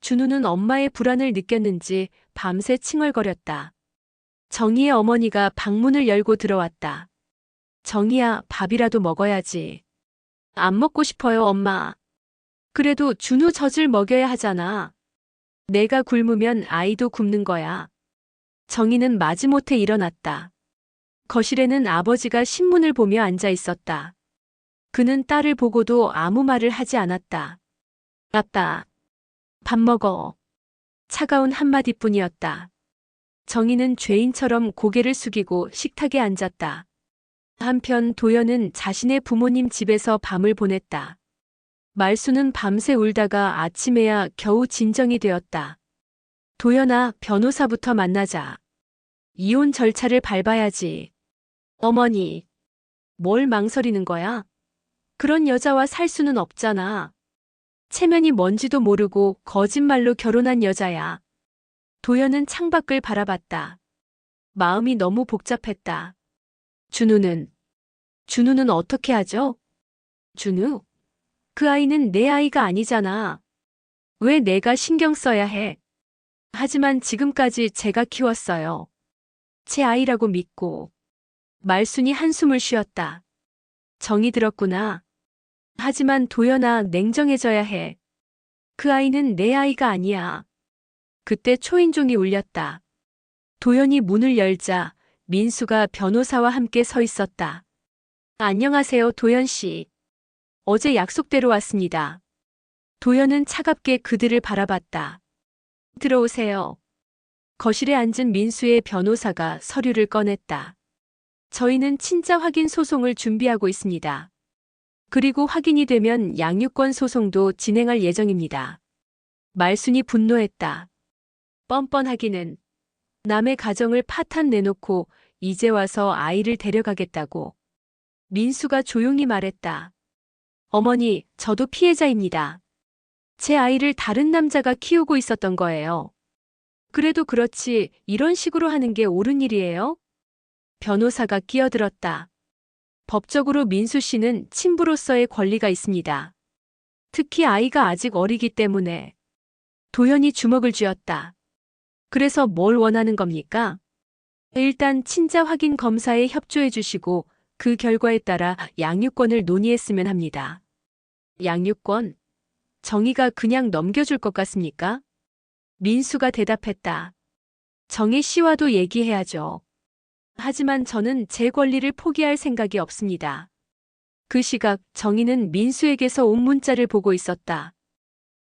준우는 엄마의 불안을 느꼈는지 밤새 칭얼거렸다. 정희의 어머니가 방문을 열고 들어왔다. 정희야, 밥이라도 먹어야지. 안 먹고 싶어요, 엄마. 그래도 준우 젖을 먹여야 하잖아. 내가 굶으면 아이도 굶는 거야. 정희는 마지못해 일어났다. 거실에는 아버지가 신문을 보며 앉아 있었다. 그는 딸을 보고도 아무 말을 하지 않았다. 아빠, 밥 먹어. 차가운 한마디뿐이었다. 정희는 죄인처럼 고개를 숙이고 식탁에 앉았다. 한편 도연은 자신의 부모님 집에서 밤을 보냈다. 말수는 밤새 울다가 아침에야 겨우 진정이 되었다. 도연아, 변호사부터 만나자. 이혼 절차를 밟아야지. 어머니, 뭘 망설이는 거야? 그런 여자와 살 수는 없잖아. 체면이 뭔지도 모르고 거짓말로 결혼한 여자야. 도연은 창밖을 바라봤다. 마음이 너무 복잡했다. 준우는 어떻게 하죠? 준우? 그 아이는 내 아이가 아니잖아. 왜 내가 신경 써야 해? 하지만 지금까지 제가 키웠어요. 제 아이라고 믿고. 말순이 한숨을 쉬었다. 정이 들었구나. 하지만 도연아, 냉정해져야 해. 그 아이는 내 아이가 아니야. 그때 초인종이 울렸다. 도연이 문을 열자 민수가 변호사와 함께 서 있었다. 안녕하세요, 도연 씨. 어제 약속대로 왔습니다. 도연은 차갑게 그들을 바라봤다. 들어오세요. 거실에 앉은 민수의 변호사가 서류를 꺼냈다. 저희는 친자 확인 소송을 준비하고 있습니다. 그리고 확인이 되면 양육권 소송도 진행할 예정입니다. 말순이 분노했다. 뻔뻔하기는. 남의 가정을 파탄 내놓고 이제 와서 아이를 데려가겠다고. 민수가 조용히 말했다. 어머니, 저도 피해자입니다. 제 아이를 다른 남자가 키우고 있었던 거예요. 그래도 그렇지 이런 식으로 하는 게 옳은 일이에요? 변호사가 끼어들었다. 법적으로 민수 씨는 친부로서의 권리가 있습니다. 특히 아이가 아직 어리기 때문에. 도연이 주먹을 쥐었다. 그래서 뭘 원하는 겁니까? 일단 친자 확인 검사에 협조해 주시고 그 결과에 따라 양육권을 논의했으면 합니다. 양육권? 정희가 그냥 넘겨줄 것 같습니까? 민수가 대답했다. 정희 씨와도 얘기해야죠. 하지만 저는 제 권리를 포기할 생각이 없습니다. 그 시각 정희는 민수에게서 온 문자를 보고 있었다.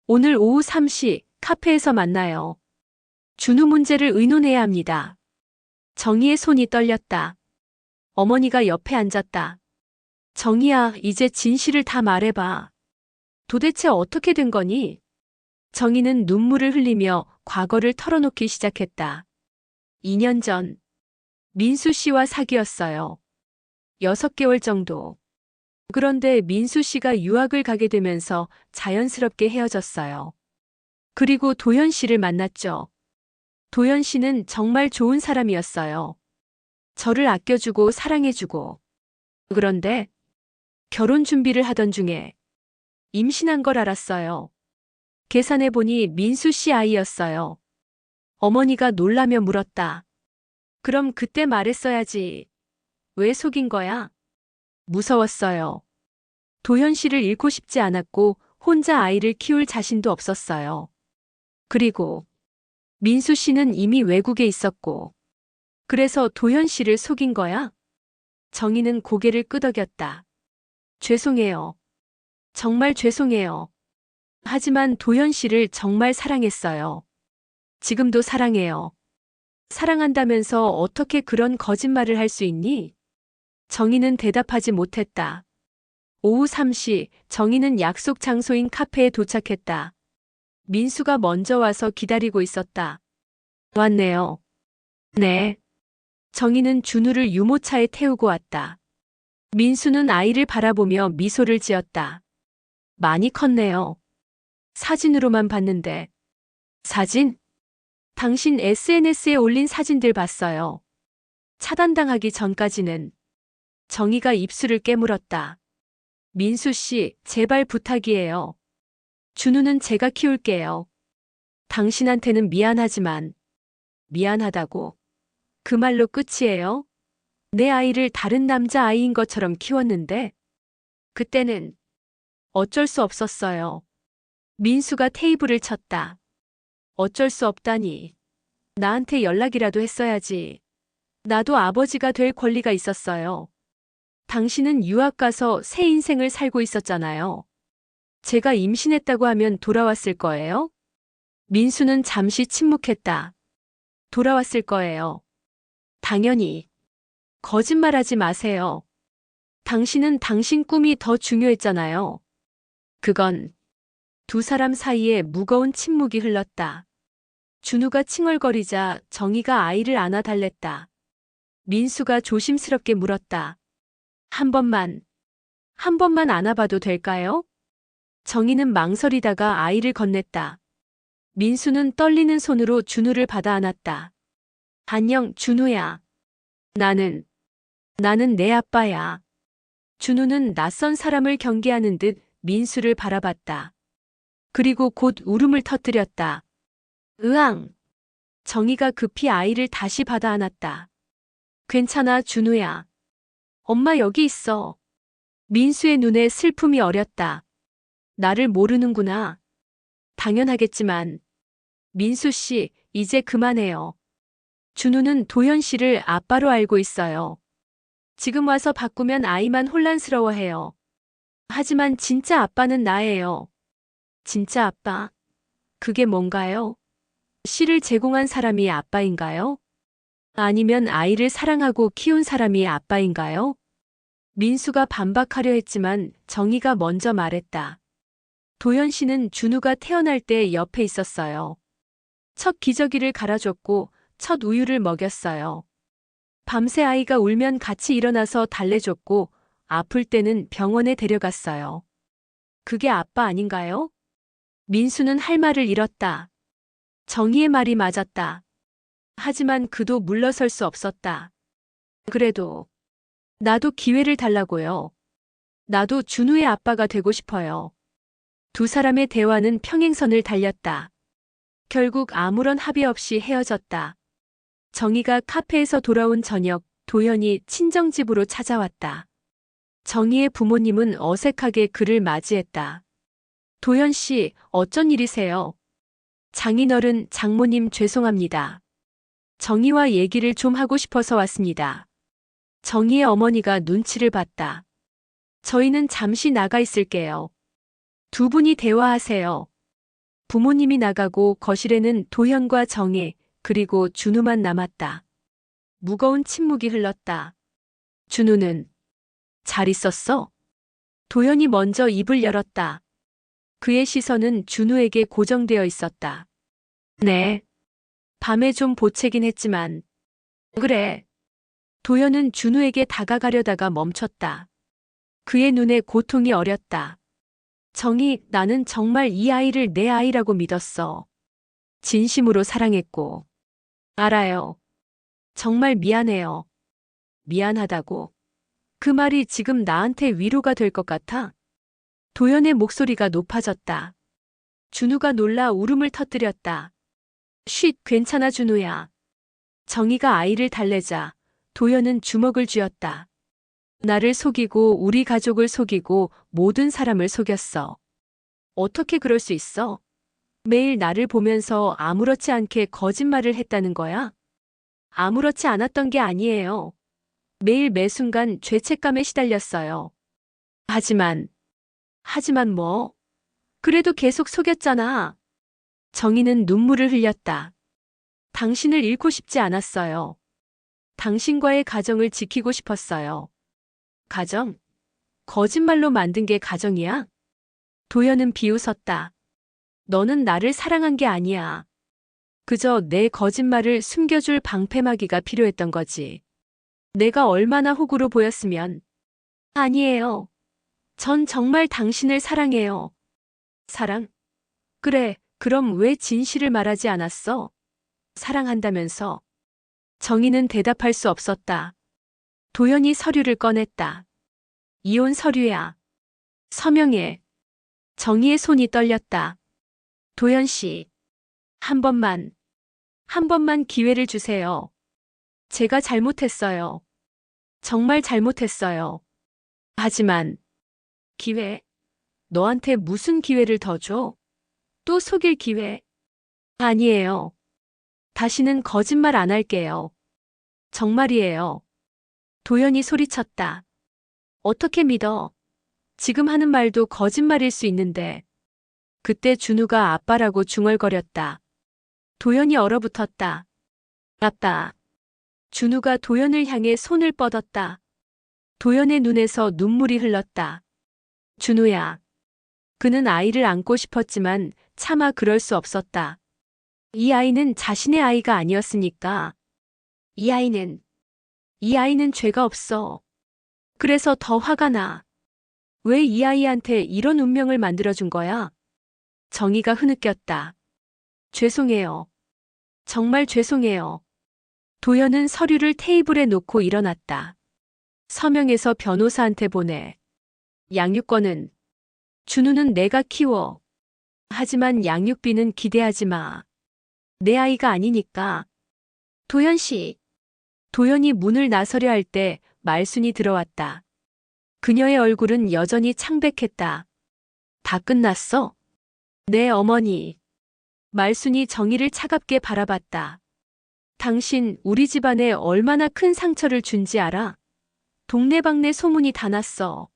오늘 오후 3시 카페에서 만나요. 준우 문제를 의논해야 합니다. 정희의 손이 떨렸다. 어머니가 옆에 앉았다. 정희야, 이제 진실을 다 말해봐. 도대체 어떻게 된 거니? 정희는 눈물을 흘리며 과거를 털어놓기 시작했다. 2년 전 민수 씨와 사귀었어요. 6개월 정도. 그런데 민수 씨가 유학을 가게 되면서 자연스럽게 헤어졌어요. 그리고 도연 씨를 만났죠. 도연 씨는 정말 좋은 사람이었어요. 저를 아껴주고 사랑해주고. 그런데 결혼 준비를 하던 중에 임신한 걸 알았어요. 계산해보니 민수 씨 아이였어요. 어머니가 놀라며 물었다. 그럼 그때 말했어야지. 왜 속인 거야? 무서웠어요. 도현 씨를 잃고 싶지 않았고 혼자 아이를 키울 자신도 없었어요. 그리고 민수 씨는 이미 외국에 있었고. 그래서 도현 씨를 속인 거야? 정희는 고개를 끄덕였다. 죄송해요. 정말 죄송해요. 하지만 도현 씨를 정말 사랑했어요. 지금도 사랑해요. 사랑한다면서 어떻게 그런 거짓말을 할 수 있니? 정희는 대답하지 못했다. 오후 3시 정희는 약속 장소인 카페에 도착했다. 민수가 먼저 와서 기다리고 있었다. 왔네요. 네. 정희는 준우를 유모차에 태우고 왔다. 민수는 아이를 바라보며 미소를 지었다. 많이 컸네요. 사진으로만 봤는데. 사진? 당신 SNS에 올린 사진들 봤어요. 차단당하기 전까지는. 정희가 입술을 깨물었다. 민수 씨, 제발 부탁이에요. 준우는 제가 키울게요. 당신한테는 미안하지만. 미안하다고. 그 말로 끝이에요? 내 아이를 다른 남자 아이인 것처럼 키웠는데. 그때는 어쩔 수 없었어요. 민수가 테이블을 쳤다. 어쩔 수 없다니. 나한테 연락이라도 했어야지. 나도 아버지가 될 권리가 있었어요. 당신은 유학 가서 새 인생을 살고 있었잖아요. 제가 임신했다고 하면 돌아왔을 거예요? 민수는 잠시 침묵했다. 돌아왔을 거예요. 당연히. 거짓말하지 마세요. 당신은 당신 꿈이 더 중요했잖아요. 그건. 두 사람 사이에 무거운 침묵이 흘렀다. 준우가 칭얼거리자 정희가 아이를 안아달랬다. 민수가 조심스럽게 물었다. 한 번만 안아봐도 될까요? 정희는 망설이다가 아이를 건넸다. 민수는 떨리는 손으로 준우를 받아 안았다. 안녕, 준우야. 나는 내 아빠야. 준우는 낯선 사람을 경계하는 듯 민수를 바라봤다. 그리고 곧 울음을 터뜨렸다. 으앙. 정희가 급히 아이를 다시 받아 안았다. 괜찮아, 준우야. 엄마 여기 있어. 민수의 눈에 슬픔이 어렸다. 나를 모르는구나. 당연하겠지만. 민수 씨, 이제 그만해요. 준우는 도현 씨를 아빠로 알고 있어요. 지금 와서 바꾸면 아이만 혼란스러워해요. 하지만 진짜 아빠는 나예요. 진짜 아빠? 그게 뭔가요? 씨를 제공한 사람이 아빠인가요? 아니면 아이를 사랑하고 키운 사람이 아빠인가요? 민수가 반박하려 했지만 정희가 먼저 말했다. 도현 씨는 준우가 태어날 때 옆에 있었어요. 첫 기저귀를 갈아줬고 첫 우유를 먹였어요. 밤새 아이가 울면 같이 일어나서 달래줬고 아플 때는 병원에 데려갔어요. 그게 아빠 아닌가요? 민수는 할 말을 잃었다. 정희의 말이 맞았다. 하지만 그도 물러설 수 없었다. 그래도 나도 기회를 달라고요. 나도 준우의 아빠가 되고 싶어요. 두 사람의 대화는 평행선을 달렸다. 결국 아무런 합의 없이 헤어졌다. 정희가 카페에서 돌아온 저녁, 도현이 친정집으로 찾아왔다. 정희의 부모님은 어색하게 그를 맞이했다. 도현 씨, 어쩐 일이세요? 장인어른, 장모님 죄송합니다. 정희와 얘기를 좀 하고 싶어서 왔습니다. 정희의 어머니가 눈치를 봤다. 저희는 잠시 나가 있을게요. 두 분이 대화하세요. 부모님이 나가고 거실에는 도현과 정희, 그리고 준우만 남았다. 무거운 침묵이 흘렀다. 준우는 잘 있었어? 도현이 먼저 입을 열었다. 그의 시선은 준우에게 고정되어 있었다. 네. 밤에 좀 보채긴 했지만. 그래. 도현은 준우에게 다가가려다가 멈췄다. 그의 눈에 고통이 어렸다. 정희, 나는 정말 이 아이를 내 아이라고 믿었어. 진심으로 사랑했고. 알아요. 정말 미안해요. 미안하다고. 그 말이 지금 나한테 위로가 될 것 같아. 도현의 목소리가 높아졌다. 준우가 놀라 울음을 터뜨렸다. 쉿, 괜찮아 준우야. 정희가 아이를 달래자 도현은 주먹을 쥐었다. 나를 속이고 우리 가족을 속이고 모든 사람을 속였어. 어떻게 그럴 수 있어? 매일 나를 보면서 아무렇지 않게 거짓말을 했다는 거야? 아무렇지 않았던 게 아니에요. 매일 매 순간 죄책감에 시달렸어요. 하지만 뭐? 그래도 계속 속였잖아. 정희는 눈물을 흘렸다. 당신을 잃고 싶지 않았어요. 당신과의 가정을 지키고 싶었어요. 가정? 거짓말로 만든 게 가정이야? 도현은 비웃었다. 너는 나를 사랑한 게 아니야. 그저 내 거짓말을 숨겨줄 방패막이가 필요했던 거지. 내가 얼마나 호구로 보였으면. 아니에요. 전 정말 당신을 사랑해요. 사랑? 그래, 그럼 왜 진실을 말하지 않았어? 사랑한다면서. 정희는 대답할 수 없었다. 도현이 서류를 꺼냈다. 이혼 서류야. 서명해. 정희의 손이 떨렸다. 도현 씨. 한 번만 기회를 주세요. 제가 잘못했어요. 정말 잘못했어요. 하지만, 기회? 너한테 무슨 기회를 더 줘? 또 속일 기회? 아니에요. 다시는 거짓말 안 할게요. 정말이에요. 도현이 소리쳤다. 어떻게 믿어? 지금 하는 말도 거짓말일 수 있는데. 그때 준우가 아빠라고 중얼거렸다. 도현이 얼어붙었다. 아빠. 준우가 도현을 향해 손을 뻗었다. 도현의 눈에서 눈물이 흘렀다. 준우야. 그는 아이를 안고 싶었지만 차마 그럴 수 없었다. 이 아이는 자신의 아이가 아니었으니까. 이 아이는 죄가 없어. 그래서 더 화가 나. 왜 이 아이한테 이런 운명을 만들어준 거야? 정희가 흐느꼈다. 죄송해요. 정말 죄송해요. 도현은 서류를 테이블에 놓고 일어났다. 서명해서 변호사한테 보내. 양육권은 준우는 내가 키워. 하지만 양육비는 기대하지 마. 내 아이가 아니니까. 도연 씨. 도연이 문을 나서려 할 때 말순이 들어왔다. 그녀의 얼굴은 여전히 창백했다. 다 끝났어? 네, 어머니. 말순이 정희를 차갑게 바라봤다. 당신 우리 집안에 얼마나 큰 상처를 준지 알아? 동네방네 소문이 다 났어.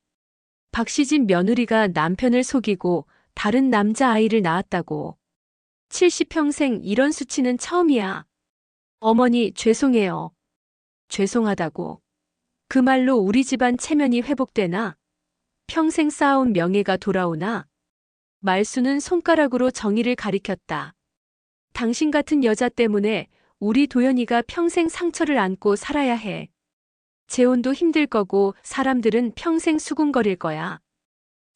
박시진 며느리가 남편을 속이고 다른 남자아이를 낳았다고. 70평생 이런 수치는 처음이야. 어머니, 죄송해요. 죄송하다고. 그 말로 우리 집안 체면이 회복되나? 평생 쌓아온 명예가 돌아오나? 말수는 손가락으로 정희를 가리켰다. 당신 같은 여자 때문에 우리 도연이가 평생 상처를 안고 살아야 해. 재혼도 힘들 거고 사람들은 평생 수군거릴 거야.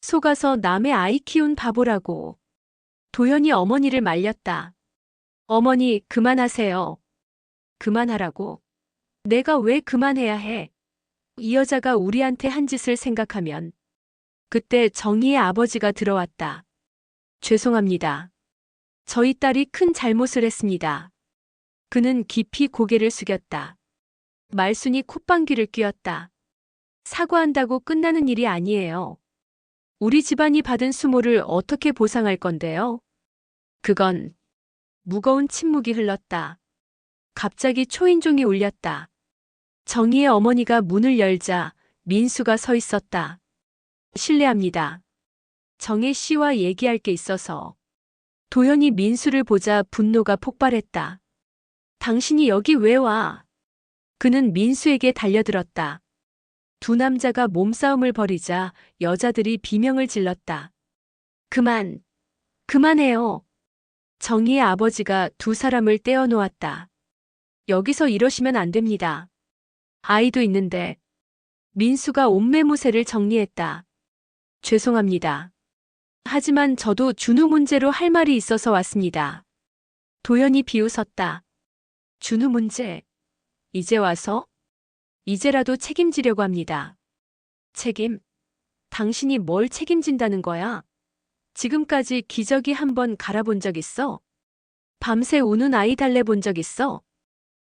속아서 남의 아이 키운 바보라고. 도연이 어머니를 말렸다. 어머니, 그만하세요. 그만하라고. 내가 왜 그만해야 해? 이 여자가 우리한테 한 짓을 생각하면. 그때 정희의 아버지가 들어왔다. 죄송합니다. 저희 딸이 큰 잘못을 했습니다. 그는 깊이 고개를 숙였다. 말순이 콧방귀를 뀌었다. 사과한다고 끝나는 일이 아니에요. 우리 집안이 받은 수모를 어떻게 보상할 건데요? 그건 무거운 침묵이 흘렀다. 갑자기 초인종이 울렸다. 정희의 어머니가 문을 열자 민수가 서 있었다. 실례합니다. 정혜 씨와 얘기할 게 있어서. 도연이 민수를 보자 분노가 폭발했다. 당신이 여기 왜 와? 그는 민수에게 달려들었다. 두 남자가 몸싸움을 벌이자 여자들이 비명을 질렀다. 그만해요. 정희의 아버지가 두 사람을 떼어놓았다. 여기서 이러시면 안 됩니다. 아이도 있는데. 민수가 옷매무새를 정리했다. 죄송합니다. 하지만 저도 준우 문제로 할 말이 있어서 왔습니다. 도연이 비웃었다. 준우 문제? 이제 와서? 이제라도 책임지려고 합니다. 책임? 당신이 뭘 책임진다는 거야? 지금까지 기저귀 한 번 갈아본 적 있어? 밤새 우는 아이 달래본 적 있어?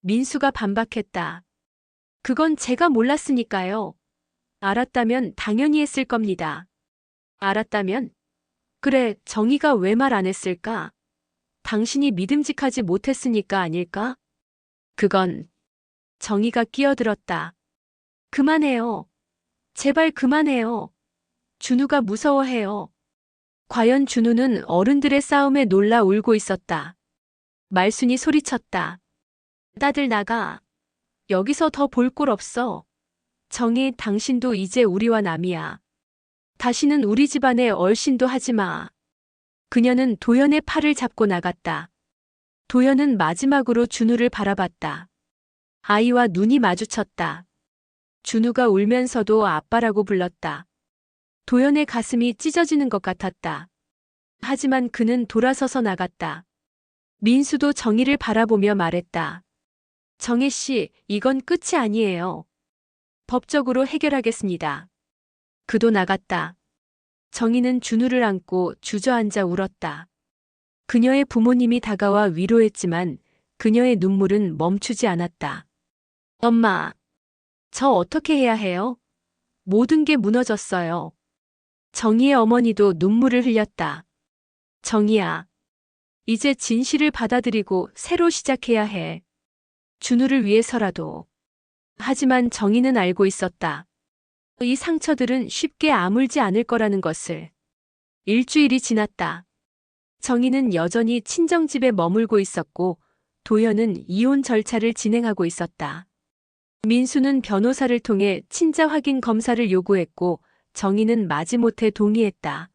민수가 반박했다. 그건 제가 몰랐으니까요. 알았다면 당연히 했을 겁니다. 알았다면? 그래, 정희가 왜 말 안 했을까? 당신이 믿음직하지 못했으니까 아닐까? 그건 정희가 끼어들었다. 그만해요. 제발 그만해요. 준우가 무서워해요. 과연 준우는 어른들의 싸움에 놀라 울고 있었다. 말순이 소리쳤다. 다들 나가. 여기서 더 볼 꼴 없어. 정희, 당신도 이제 우리와 남이야. 다시는 우리 집안에 얼씬도 하지 마. 그녀는 도연의 팔을 잡고 나갔다. 도연은 마지막으로 준우를 바라봤다. 아이와 눈이 마주쳤다. 준우가 울면서도 아빠라고 불렀다. 도연의 가슴이 찢어지는 것 같았다. 하지만 그는 돌아서서 나갔다. 민수도 정희를 바라보며 말했다. 정혜 씨, 이건 끝이 아니에요. 법적으로 해결하겠습니다. 그도 나갔다. 정희는 준우를 안고 주저앉아 울었다. 그녀의 부모님이 다가와 위로했지만 그녀의 눈물은 멈추지 않았다. 엄마, 저 어떻게 해야 해요? 모든 게 무너졌어요. 정희의 어머니도 눈물을 흘렸다. 정희야, 이제 진실을 받아들이고 새로 시작해야 해. 준우를 위해서라도. 하지만 정희는 알고 있었다. 이 상처들은 쉽게 아물지 않을 거라는 것을. 일주일이 지났다. 정희는 여전히 친정집에 머물고 있었고 도연은 이혼 절차를 진행하고 있었다. 민수는 변호사를 통해 친자 확인 검사를 요구했고 정희는 마지못해 동의했다.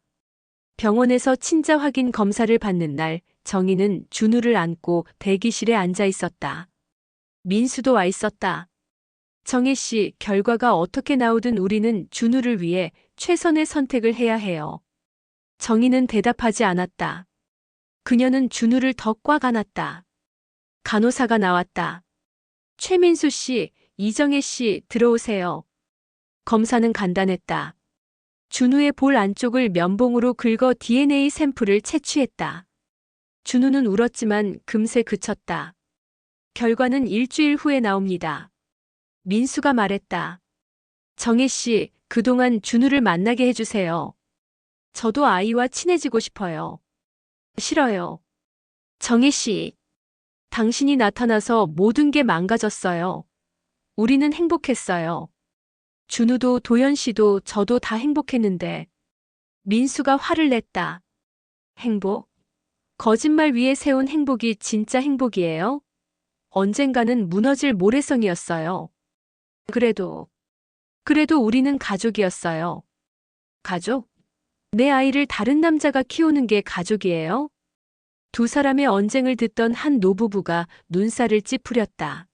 병원에서 친자 확인 검사를 받는 날 정희는 준우를 안고 대기실에 앉아 있었다. 민수도 와 있었다. 정혜 씨, 결과가 어떻게 나오든 우리는 준우를 위해 최선의 선택을 해야 해요. 정희는 대답하지 않았다. 그녀는 준우를 더 꽉 안았다. 간호사가 나왔다. 최민수 씨, 이정혜 씨, 들어오세요. 검사는 간단했다. 준우의 볼 안쪽을 면봉으로 긁어 DNA 샘플을 채취했다. 준우는 울었지만 금세 그쳤다. 결과는 일주일 후에 나옵니다. 민수가 말했다. 정혜 씨, 그동안 준우를 만나게 해주세요. 저도 아이와 친해지고 싶어요. 싫어요. 정혜 씨, 당신이 나타나서 모든 게 망가졌어요. 우리는 행복했어요. 준우도 도연 씨도 저도 다 행복했는데. 민수가 화를 냈다. 행복? 거짓말 위에 세운 행복이 진짜 행복이에요? 언젠가는 무너질 모래성이었어요. 그래도 우리는 가족이었어요. 가족? 내 아이를 다른 남자가 키우는 게 가족이에요? 두 사람의 언쟁을 듣던 한 노부부가 눈살을 찌푸렸다.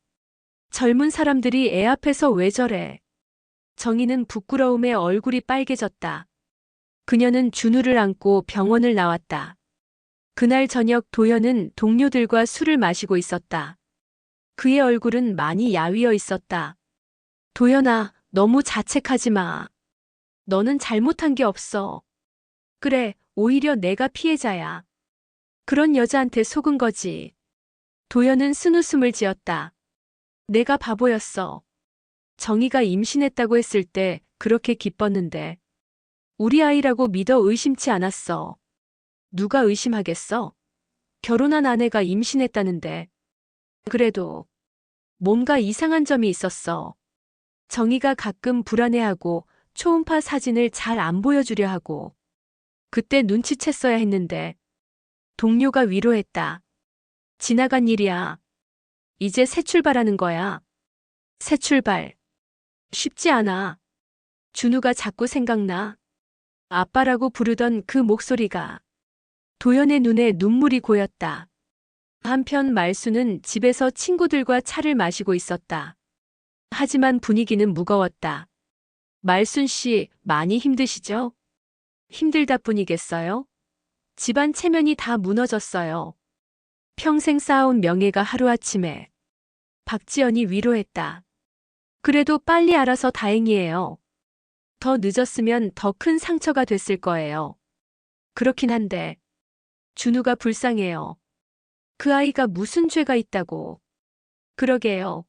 젊은 사람들이 애 앞에서 왜 저래? 정희는 부끄러움에 얼굴이 빨개졌다. 그녀는 준우를 안고 병원을 나왔다. 그날 저녁 도연은 동료들과 술을 마시고 있었다. 그의 얼굴은 많이 야위어 있었다. 도연아, 너무 자책하지 마. 너는 잘못한 게 없어. 그래, 오히려 내가 피해자야. 그런 여자한테 속은 거지. 도연은 쓴웃음을 지었다. 내가 바보였어. 정희가 임신했다고 했을 때 그렇게 기뻤는데. 우리 아이라고 믿어 의심치 않았어. 누가 의심하겠어? 결혼한 아내가 임신했다는데. 그래도 뭔가 이상한 점이 있었어. 정희가 가끔 불안해하고 초음파 사진을 잘 안 보여주려 하고. 그때 눈치챘어야 했는데. 동료가 위로했다. 지나간 일이야. 이제 새 출발하는 거야. 새 출발. 쉽지 않아. 준우가 자꾸 생각나. 아빠라고 부르던 그 목소리가. 도연의 눈에 눈물이 고였다. 한편 말수는 집에서 친구들과 차를 마시고 있었다. 하지만 분위기는 무거웠다. 말순 씨, 많이 힘드시죠? 힘들다 뿐이겠어요? 집안 체면이 다 무너졌어요. 평생 쌓아온 명예가 하루아침에. 박지연이 위로했다. 그래도 빨리 알아서 다행이에요. 더 늦었으면 더 큰 상처가 됐을 거예요. 그렇긴 한데. 준우가 불쌍해요. 그 아이가 무슨 죄가 있다고. 그러게요.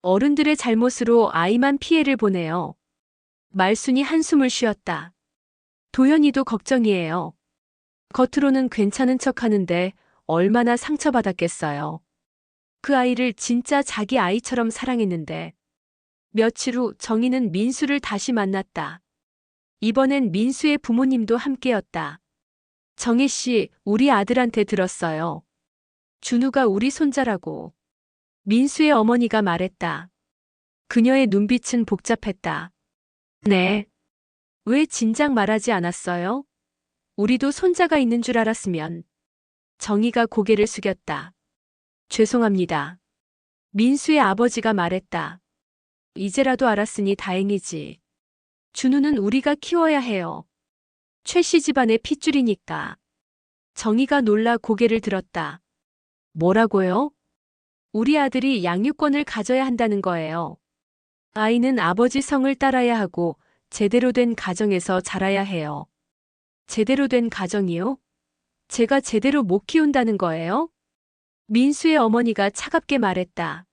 어른들의 잘못으로 아이만 피해를 보네요. 말순이 한숨을 쉬었다. 도연이도 걱정이에요. 겉으로는 괜찮은 척 하는데 얼마나 상처받았겠어요. 그 아이를 진짜 자기 아이처럼 사랑했는데. 며칠 후 정희는 민수를 다시 만났다. 이번엔 민수의 부모님도 함께였다. 정혜 씨, 우리 아들한테 들었어요. 준우가 우리 손자라고. 민수의 어머니가 말했다. 그녀의 눈빛은 복잡했다. 네. 왜 진작 말하지 않았어요? 우리도 손자가 있는 줄 알았으면. 정희가 고개를 숙였다. 죄송합니다. 민수의 아버지가 말했다. 이제라도 알았으니 다행이지. 준우는 우리가 키워야 해요. 최 씨 집안의 핏줄이니까. 정희가 놀라 고개를 들었다. 뭐라고요? 우리 아들이 양육권을 가져야 한다는 거예요. 아이는 아버지 성을 따라야 하고 제대로 된 가정에서 자라야 해요. 제대로 된 가정이요? 제가 제대로 못 키운다는 거예요? 민수의 어머니가 차갑게 말했다.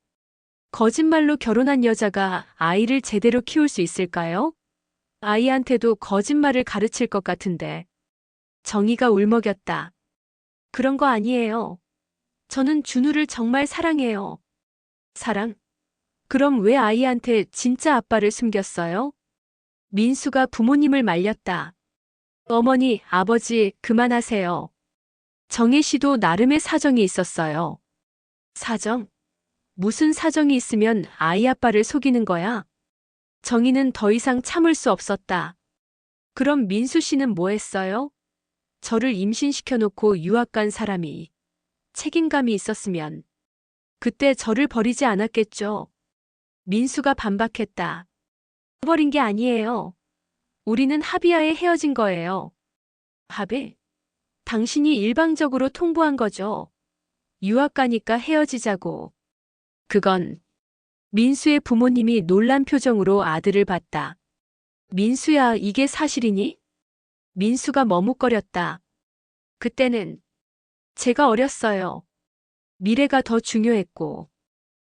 거짓말로 결혼한 여자가 아이를 제대로 키울 수 있을까요? 아이한테도 거짓말을 가르칠 것 같은데. 정희가 울먹였다. 그런 거 아니에요. 저는 준우를 정말 사랑해요. 사랑? 그럼 왜 아이한테 진짜 아빠를 숨겼어요? 민수가 부모님을 말렸다. 어머니, 아버지, 그만하세요. 정혜 씨도 나름의 사정이 있었어요. 사정? 무슨 사정이 있으면 아이 아빠를 속이는 거야? 정희는 더 이상 참을 수 없었다. 그럼 민수 씨는 뭐 했어요? 저를 임신시켜놓고 유학 간 사람이 책임감이 있었으면 그때 저를 버리지 않았겠죠. 민수가 반박했다. 버린 게 아니에요. 우리는 합의하에 헤어진 거예요. 합의? 당신이 일방적으로 통보한 거죠. 유학 가니까 헤어지자고. 그건 민수의 부모님이 놀란 표정으로 아들을 봤다. 민수야, 이게 사실이니? 민수가 머뭇거렸다. 그때는 제가 어렸어요. 미래가 더 중요했고.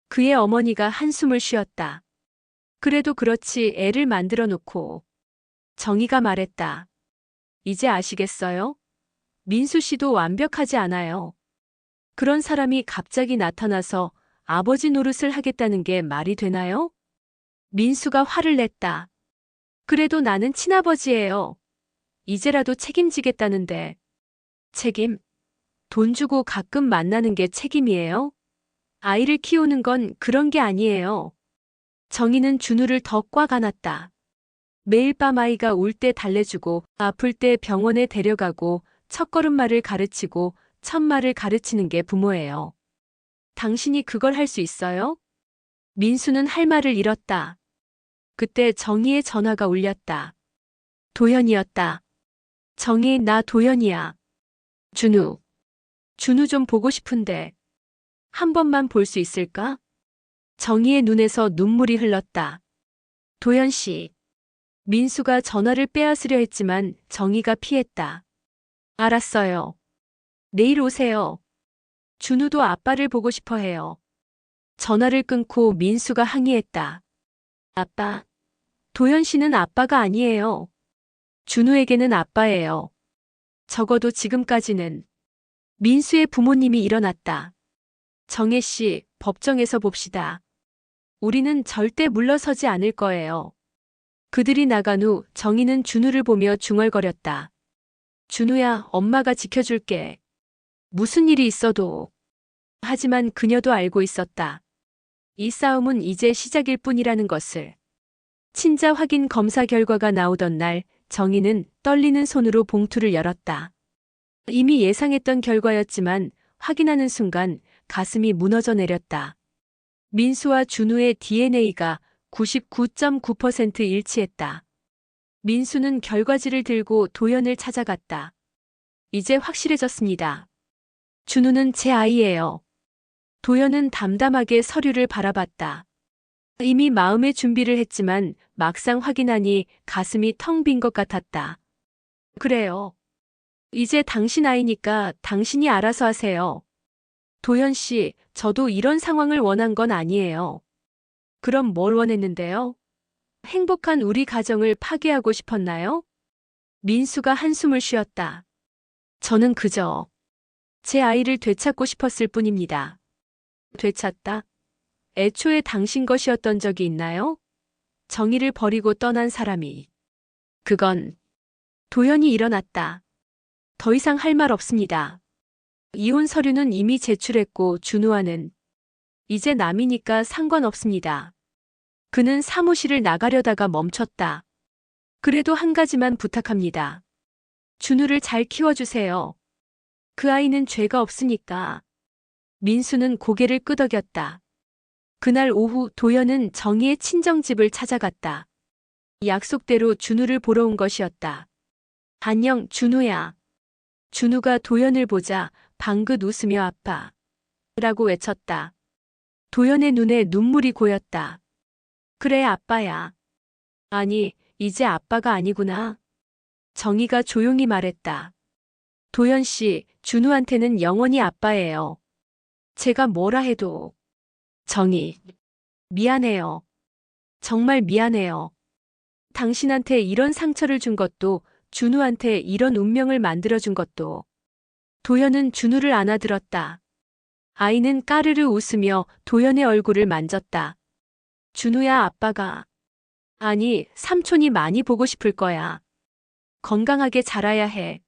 그의 어머니가 한숨을 쉬었다. 그래도 그렇지 애를 만들어 놓고. 정희가 말했다. 이제 아시겠어요? 민수 씨도 완벽하지 않아요. 그런 사람이 갑자기 나타나서 아버지 노릇을 하겠다는 게 말이 되나요? 민수가 화를 냈다. 그래도 나는 친아버지예요. 이제라도 책임지겠다는데. 책임? 돈 주고 가끔 만나는 게 책임이에요? 아이를 키우는 건 그런 게 아니에요. 정희는 준우를 더 꽉 안았다. 매일 밤 아이가 울 때 달래주고 아플 때 병원에 데려가고 첫걸음말을 가르치고 첫말을 가르치는 게 부모예요. 당신이 그걸 할 수 있어요? 민수는 할 말을 잃었다. 그때 정희의 전화가 울렸다. 도현이었다. 정희, 나 도현이야. 준우. 준우 좀 보고 싶은데. 한 번만 볼 수 있을까? 정희의 눈에서 눈물이 흘렀다. 도현 씨. 민수가 전화를 빼앗으려 했지만 정희가 피했다. 알았어요. 내일 오세요. 준우도 아빠를 보고 싶어 해요. 전화를 끊고 민수가 항의했다. 아빠. 도현 씨는 아빠가 아니에요. 준우에게는 아빠예요. 적어도 지금까지는. 민수의 부모님이 일어났다. 정혜 씨, 법정에서 봅시다. 우리는 절대 물러서지 않을 거예요. 그들이 나간 후 정희는 준우를 보며 중얼거렸다. 준우야, 엄마가 지켜줄게. 무슨 일이 있어도. 하지만 그녀도 알고 있었다. 이 싸움은 이제 시작일 뿐이라는 것을. 친자 확인 검사 결과가 나오던 날, 정희는 떨리는 손으로 봉투를 열었다. 이미 예상했던 결과였지만 확인하는 순간 가슴이 무너져 내렸다. 민수와 준우의 DNA가 99.9% 일치했다. 민수는 결과지를 들고 도연을 찾아갔다. 이제 확실해졌습니다. 준우는 제 아이예요. 도연은 담담하게 서류를 바라봤다. 이미 마음의 준비를 했지만 막상 확인하니 가슴이 텅 빈 것 같았다. 그래요. 이제 당신 아이니까 당신이 알아서 하세요. 도연 씨, 저도 이런 상황을 원한 건 아니에요. 그럼 뭘 원했는데요? 행복한 우리 가정을 파괴하고 싶었나요? 민수가 한숨을 쉬었다. 저는 그저 제 아이를 되찾고 싶었을 뿐입니다. 되찾다? 애초에 당신 것이었던 적이 있나요? 정의를 버리고 떠난 사람이. 그건 도연이 일어났다. 더 이상 할 말 없습니다. 이혼 서류는 이미 제출했고 준우와는 이제 남이니까 상관없습니다. 그는 사무실을 나가려다가 멈췄다. 그래도 한 가지만 부탁합니다. 준우를 잘 키워주세요. 그 아이는 죄가 없으니까. 민수는 고개를 끄덕였다. 그날 오후 도연은 정희의 친정집을 찾아갔다. 약속대로 준우를 보러 온 것이었다. 안녕, 준우야. 준우가 도연을 보자 방긋 웃으며 아빠. 라고 외쳤다. 도연의 눈에 눈물이 고였다. 그래, 아빠야. 아니, 이제 아빠가 아니구나. 정희가 조용히 말했다. 도연 씨, 준우한테는 영원히 아빠예요. 제가 뭐라 해도. 정희. 미안해요. 정말 미안해요. 당신한테 이런 상처를 준 것도, 준우한테 이런 운명을 만들어준 것도. 도연은 준우를 안아들었다. 아이는 까르르 웃으며 도연의 얼굴을 만졌다. 준우야, 아빠가. 아니, 삼촌이 많이 보고 싶을 거야. 건강하게 자라야 해.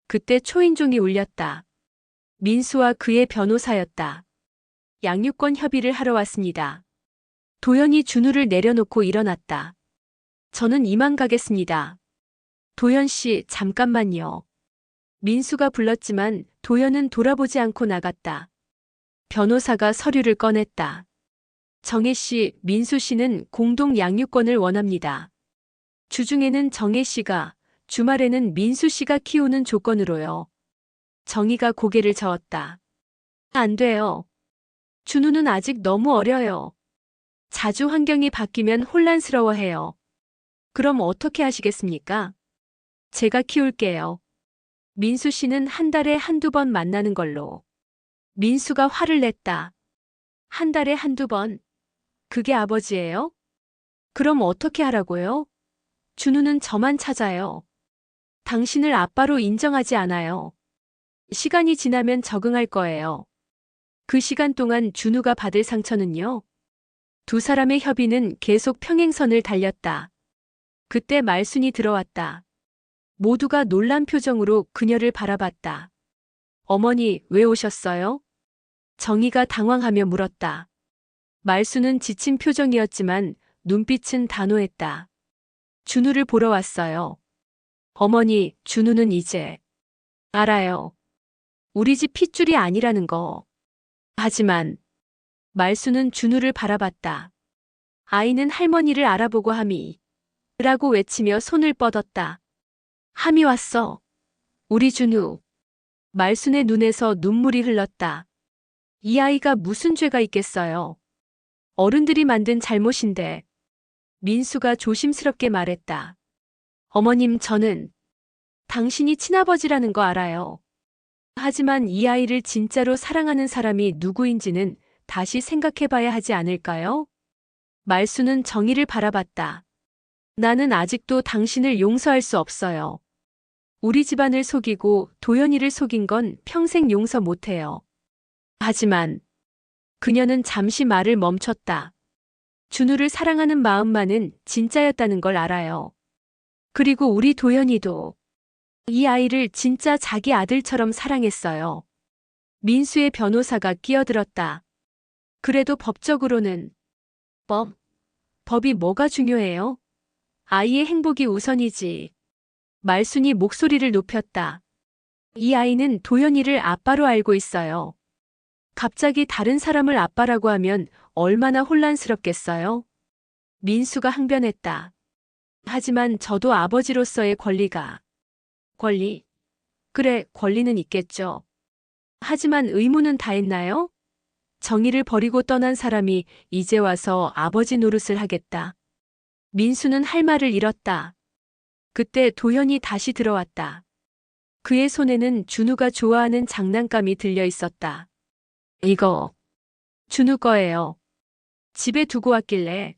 그때 초인종이 울렸다. 민수와 그의 변호사였다. 양육권 협의를 하러 왔습니다. 도연이 준우를 내려놓고 일어났다. 저는 이만 가겠습니다. 도연 씨, 잠깐만요. 민수가 불렀지만 도연은 돌아보지 않고 나갔다. 변호사가 서류를 꺼냈다. 정혜 씨, 민수 씨는 공동 양육권을 원합니다. 주중에는 정혜 씨가, 주말에는 민수 씨가 키우는 조건으로요. 정희가 고개를 저었다. 안 돼요. 준우는 아직 너무 어려요. 자주 환경이 바뀌면 혼란스러워해요. 그럼 어떻게 하시겠습니까? 제가 키울게요. 민수 씨는 한 달에 한두 번 만나는 걸로. 민수가 화를 냈다. 한 달에 한두 번? 그게 아버지예요? 그럼 어떻게 하라고요? 준우는 저만 찾아요. 당신을 아빠로 인정하지 않아요. 시간이 지나면 적응할 거예요. 그 시간 동안 준우가 받을 상처는요? 두 사람의 협의는 계속 평행선을 달렸다. 그때 말순이 들어왔다. 모두가 놀란 표정으로 그녀를 바라봤다. 어머니, 왜 오셨어요? 정희가 당황하며 물었다. 말순은 지친 표정이었지만 눈빛은 단호했다. 준우를 보러 왔어요. 어머니, 준우는 이제 알아요. 우리 집 핏줄이 아니라는 거. 하지만 말순은 준우를 바라봤다. 아이는 할머니를 알아보고 하미 라고 외치며 손을 뻗었다. 함이 왔어. 우리 준우. 말순의 눈에서 눈물이 흘렀다. 이 아이가 무슨 죄가 있겠어요. 어른들이 만든 잘못인데. 민수가 조심스럽게 말했다. 어머님, 저는 당신이 친아버지라는 거 알아요. 하지만 이 아이를 진짜로 사랑하는 사람이 누구인지는 다시 생각해봐야 하지 않을까요? 말수는 정희를 바라봤다. 나는 아직도 당신을 용서할 수 없어요. 우리 집안을 속이고 도연이를 속인 건 평생 용서 못해요. 하지만 그녀는 잠시 말을 멈췄다. 준우를 사랑하는 마음만은 진짜였다는 걸 알아요. 그리고 우리 도연이도 이 아이를 진짜 자기 아들처럼 사랑했어요. 민수의 변호사가 끼어들었다. 그래도 법적으로는 법이 뭐가 중요해요? 아이의 행복이 우선이지. 말순이 목소리를 높였다. 이 아이는 도연이를 아빠로 알고 있어요. 갑자기 다른 사람을 아빠라고 하면 얼마나 혼란스럽겠어요? 민수가 항변했다. 하지만 저도 아버지로서의 권리? 그래, 권리는 있겠죠. 하지만 의무는 다했나요? 정의를 버리고 떠난 사람이 이제 와서 아버지 노릇을 하겠다. 민수는 할 말을 잃었다. 그때 도연이 다시 들어왔다. 그의 손에는 준우가 좋아하는 장난감이 들려 있었다. 이거 준우 거예요. 집에 두고 왔길래.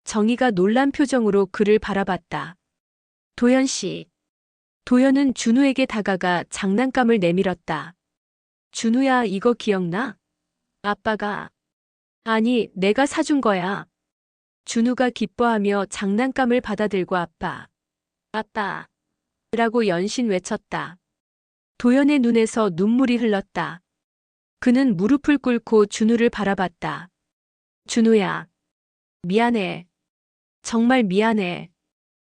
정희가 놀란 표정으로 그를 바라봤다. 도연 씨. 도연은 준우에게 다가가 장난감을 내밀었다. 준우야, 이거 기억나? 아빠가. 아니, 내가 사준 거야. 준우가 기뻐하며 장난감을 받아들고 아빠. 라고 연신 외쳤다. 도연의 눈에서 눈물이 흘렀다. 그는 무릎을 꿇고 준우를 바라봤다. 준우야. 미안해. 정말 미안해.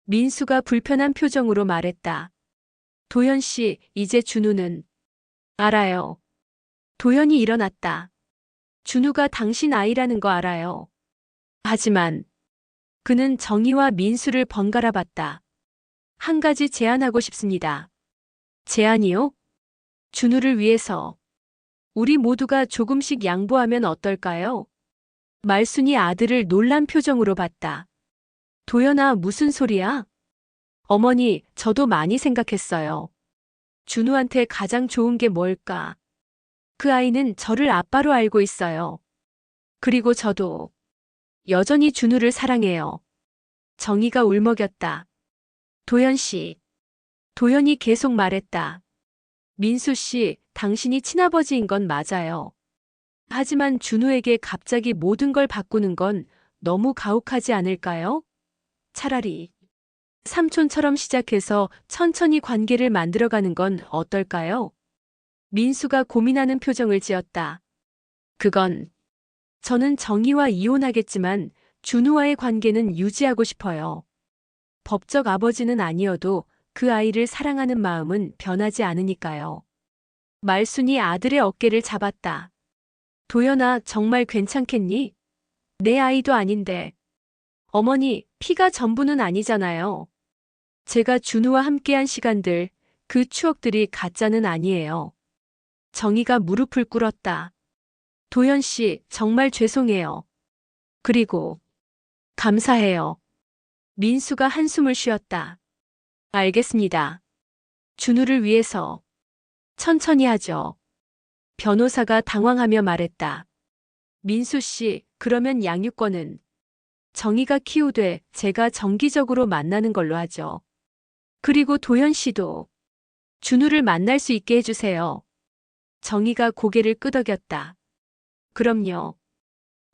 민수가 불편한 표정으로 말했다. 도연 씨, 이제 준우는 알아요. 도연이 일어났다. 준우가 당신 아이라는 거 알아요. 하지만 그는 정희와 민수를 번갈아 봤다. 한 가지 제안하고 싶습니다. 제안이요? 준우를 위해서 우리 모두가 조금씩 양보하면 어떨까요? 말순이 아들을 놀란 표정으로 봤다. 도연아, 무슨 소리야? 어머니, 저도 많이 생각했어요. 준우한테 가장 좋은 게 뭘까? 그 아이는 저를 아빠로 알고 있어요. 그리고 저도 여전히 준우를 사랑해요. 정희가 울먹였다. 도연 씨. 도연이 계속 말했다. 민수 씨, 당신이 친아버지인 건 맞아요. 하지만 준우에게 갑자기 모든 걸 바꾸는 건 너무 가혹하지 않을까요? 차라리 삼촌처럼 시작해서 천천히 관계를 만들어가는 건 어떨까요? 민수가 고민하는 표정을 지었다. 그건 저는 정희와 이혼하겠지만 준우와의 관계는 유지하고 싶어요. 법적 아버지는 아니어도 그 아이를 사랑하는 마음은 변하지 않으니까요. 말순이 아들의 어깨를 잡았다. 도연아, 정말 괜찮겠니? 내 아이도 아닌데. 어머니, 피가 전부는 아니잖아요. 제가 준우와 함께한 시간들, 그 추억들이 가짜는 아니에요. 정희가 무릎을 꿇었다. 도연 씨, 정말 죄송해요. 그리고 감사해요. 민수가 한숨을 쉬었다. 알겠습니다. 준우를 위해서. 천천히 하죠. 변호사가 당황하며 말했다. 민수 씨, 그러면 양육권은 정희가 키우되 제가 정기적으로 만나는 걸로 하죠. 그리고 도현 씨도 준우를 만날 수 있게 해주세요. 정희가 고개를 끄덕였다. 그럼요.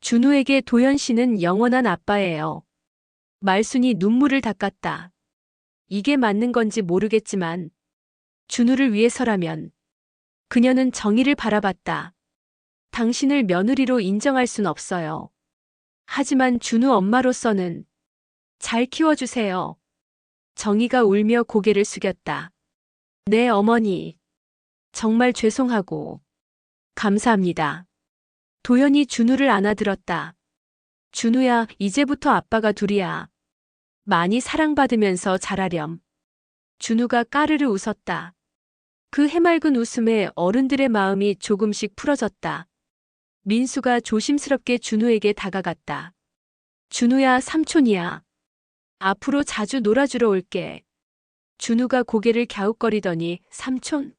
준우에게 도현 씨는 영원한 아빠예요. 말순이 눈물을 닦았다. 이게 맞는 건지 모르겠지만 준우를 위해서라면. 그녀는 정희를 바라봤다. 당신을 며느리로 인정할 순 없어요. 하지만 준우 엄마로서는 잘 키워주세요. 정희가 울며 고개를 숙였다. 네, 어머니. 정말 죄송하고 감사합니다. 도연이 준우를 안아들었다. 준우야, 이제부터 아빠가 둘이야. 많이 사랑받으면서 자라렴. 준우가 까르르 웃었다. 그 해맑은 웃음에 어른들의 마음이 조금씩 풀어졌다. 민수가 조심스럽게 준우에게 다가갔다. 준우야, 삼촌이야. 앞으로 자주 놀아주러 올게. 준우가 고개를 갸웃거리더니 삼촌?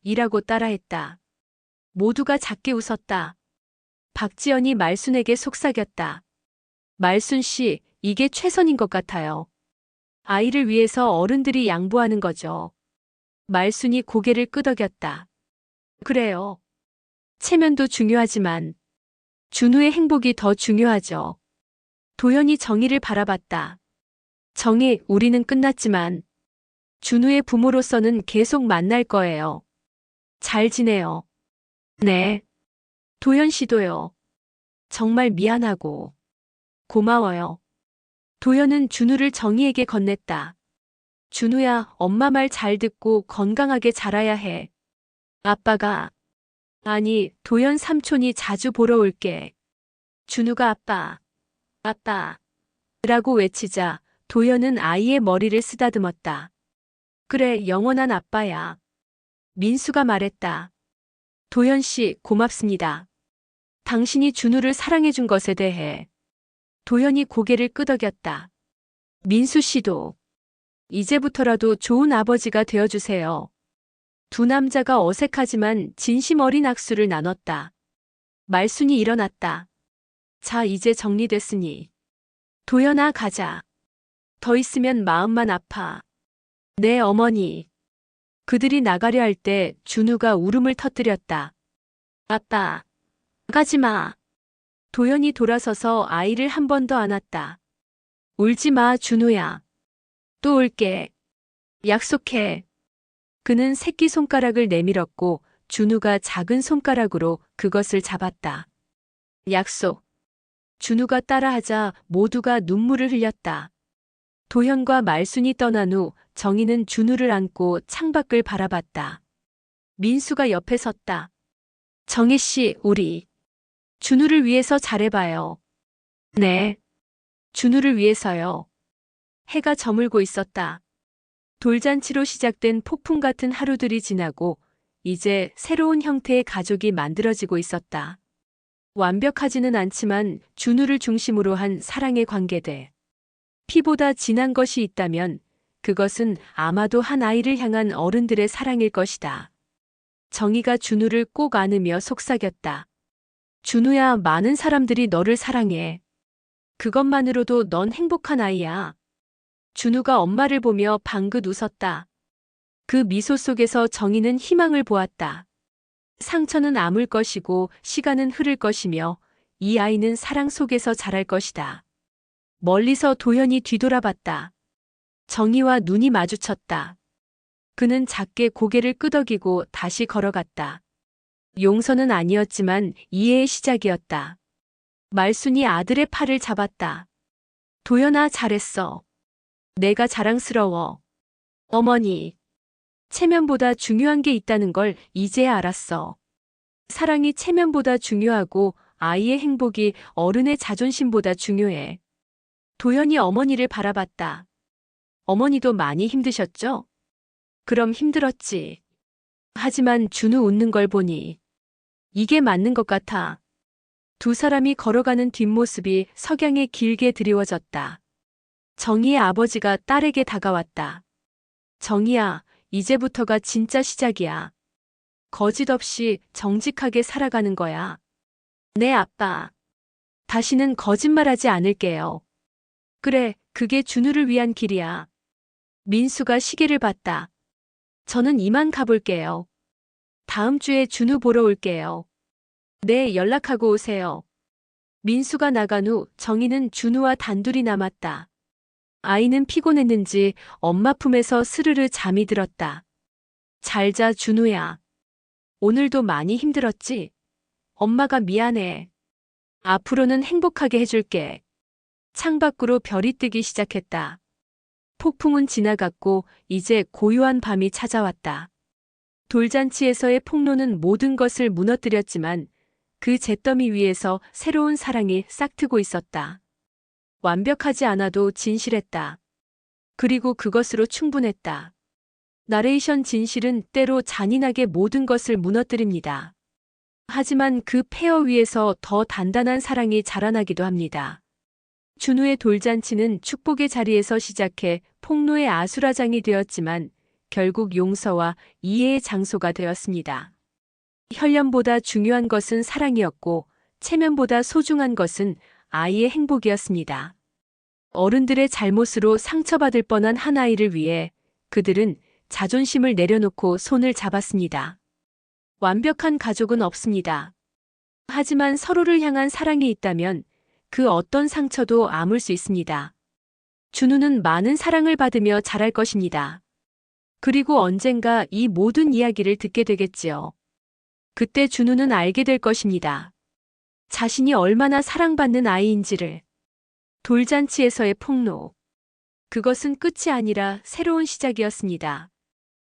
이라고 따라했다. 모두가 작게 웃었다. 박지연이 말순에게 속삭였다. 말순 씨, 이게 최선인 것 같아요. 아이를 위해서 어른들이 양보하는 거죠. 말순이 고개를 끄덕였다. 그래요. 체면도 중요하지만 준우의 행복이 더 중요하죠. 도연이 정희를 바라봤다. 정희, 우리는 끝났지만 준우의 부모로서는 계속 만날 거예요. 잘 지내요. 네. 도연 씨도요. 정말 미안하고 고마워요. 도연은 준우를 정희에게 건넸다. 준우야, 엄마 말 잘 듣고 건강하게 자라야 해. 아빠가, 아니, 도연 삼촌이 자주 보러 올게. 준우가 아빠, 라고 외치자 도연은 아이의 머리를 쓰다듬었다. 그래, 영원한 아빠야. 민수가 말했다. 도연 씨, 고맙습니다. 당신이 준우를 사랑해준 것에 대해. 도연이 고개를 끄덕였다. 민수 씨도 이제부터라도 좋은 아버지가 되어주세요. 두 남자가 어색하지만 진심 어린 악수를 나눴다. 말순이 일어났다. 자, 이제 정리됐으니. 도연아, 가자. 더 있으면 마음만 아파. 네, 어머니. 그들이 나가려 할 때 준우가 울음을 터뜨렸다. 아빠, 가지 마. 도연이 돌아서서 아이를 한 번 더 안았다. 울지 마, 준우야. 또 올게. 약속해. 그는 새끼손가락을 내밀었고 준우가 작은 손가락으로 그것을 잡았다. 약속. 준우가 따라하자 모두가 눈물을 흘렸다. 도현과 말순이 떠난 후 정희는 준우를 안고 창밖을 바라봤다. 민수가 옆에 섰다. 정희 씨, 우리 준우를 위해서 잘해봐요. 네. 준우를 위해서요. 해가 저물고 있었다. 돌잔치로 시작된 폭풍 같은 하루들이 지나고 이제 새로운 형태의 가족이 만들어지고 있었다. 완벽하지는 않지만 준우를 중심으로 한 사랑의 관계들. 피보다 진한 것이 있다면 그것은 아마도 한 아이를 향한 어른들의 사랑일 것이다. 정희가 준우를 꼭 안으며 속삭였다. 준우야, 많은 사람들이 너를 사랑해. 그것만으로도 넌 행복한 아이야. 준우가 엄마를 보며 방긋 웃었다. 그 미소 속에서 정희는 희망을 보았다. 상처는 아물 것이고 시간은 흐를 것이며 이 아이는 사랑 속에서 자랄 것이다. 멀리서 도연이 뒤돌아봤다. 정희와 눈이 마주쳤다. 그는 작게 고개를 끄덕이고 다시 걸어갔다. 용서는 아니었지만 이해의 시작이었다. 말순이 아들의 팔을 잡았다. 도연아, 잘했어. 내가 자랑스러워. 어머니. 체면보다 중요한 게 있다는 걸 이제야 알았어. 사랑이 체면보다 중요하고 아이의 행복이 어른의 자존심보다 중요해. 도연이 어머니를 바라봤다. 어머니도 많이 힘드셨죠? 그럼 힘들었지. 하지만 준우 웃는 걸 보니 이게 맞는 것 같아. 두 사람이 걸어가는 뒷모습이 석양에 길게 드리워졌다. 정희의 아버지가 딸에게 다가왔다. 정희야, 이제부터가 진짜 시작이야. 거짓 없이 정직하게 살아가는 거야. 네, 아빠. 다시는 거짓말하지 않을게요. 그래, 그게 준우를 위한 길이야. 민수가 시계를 봤다. 저는 이만 가볼게요. 다음 주에 준우 보러 올게요. 네, 연락하고 오세요. 민수가 나간 후 정희는 준우와 단둘이 남았다. 아이는 피곤했는지 엄마 품에서 스르르 잠이 들었다. 잘 자, 준우야. 오늘도 많이 힘들었지? 엄마가 미안해. 앞으로는 행복하게 해줄게. 창밖으로 별이 뜨기 시작했다. 폭풍은 지나갔고 이제 고요한 밤이 찾아왔다. 돌잔치에서의 폭로는 모든 것을 무너뜨렸지만 그 잿더미 위에서 새로운 사랑이 싹트고 있었다. 완벽하지 않아도 진실했다. 그리고 그것으로 충분했다. 나레이션 진실은 때로 잔인하게 모든 것을 무너뜨립니다. 하지만 그 폐허 위에서 더 단단한 사랑이 자라나기도 합니다. 준우의 돌잔치는 축복의 자리에서 시작해 폭로의 아수라장이 되었지만 결국 용서와 이해의 장소가 되었습니다. 혈연보다 중요한 것은 사랑이었고 체면보다 소중한 것은 아이의 행복이었습니다. 어른들의 잘못으로 상처받을 뻔한 한 아이를 위해 그들은 자존심을 내려놓고 손을 잡았습니다. 완벽한 가족은 없습니다. 하지만 서로를 향한 사랑이 있다면 그 어떤 상처도 아물 수 있습니다. 준우는 많은 사랑을 받으며 자랄 것입니다. 그리고 언젠가 이 모든 이야기를 듣게 되겠지요. 그때 준우는 알게 될 것입니다. 자신이 얼마나 사랑받는 아이인지를. 돌잔치에서의 폭로. 그것은 끝이 아니라 새로운 시작이었습니다.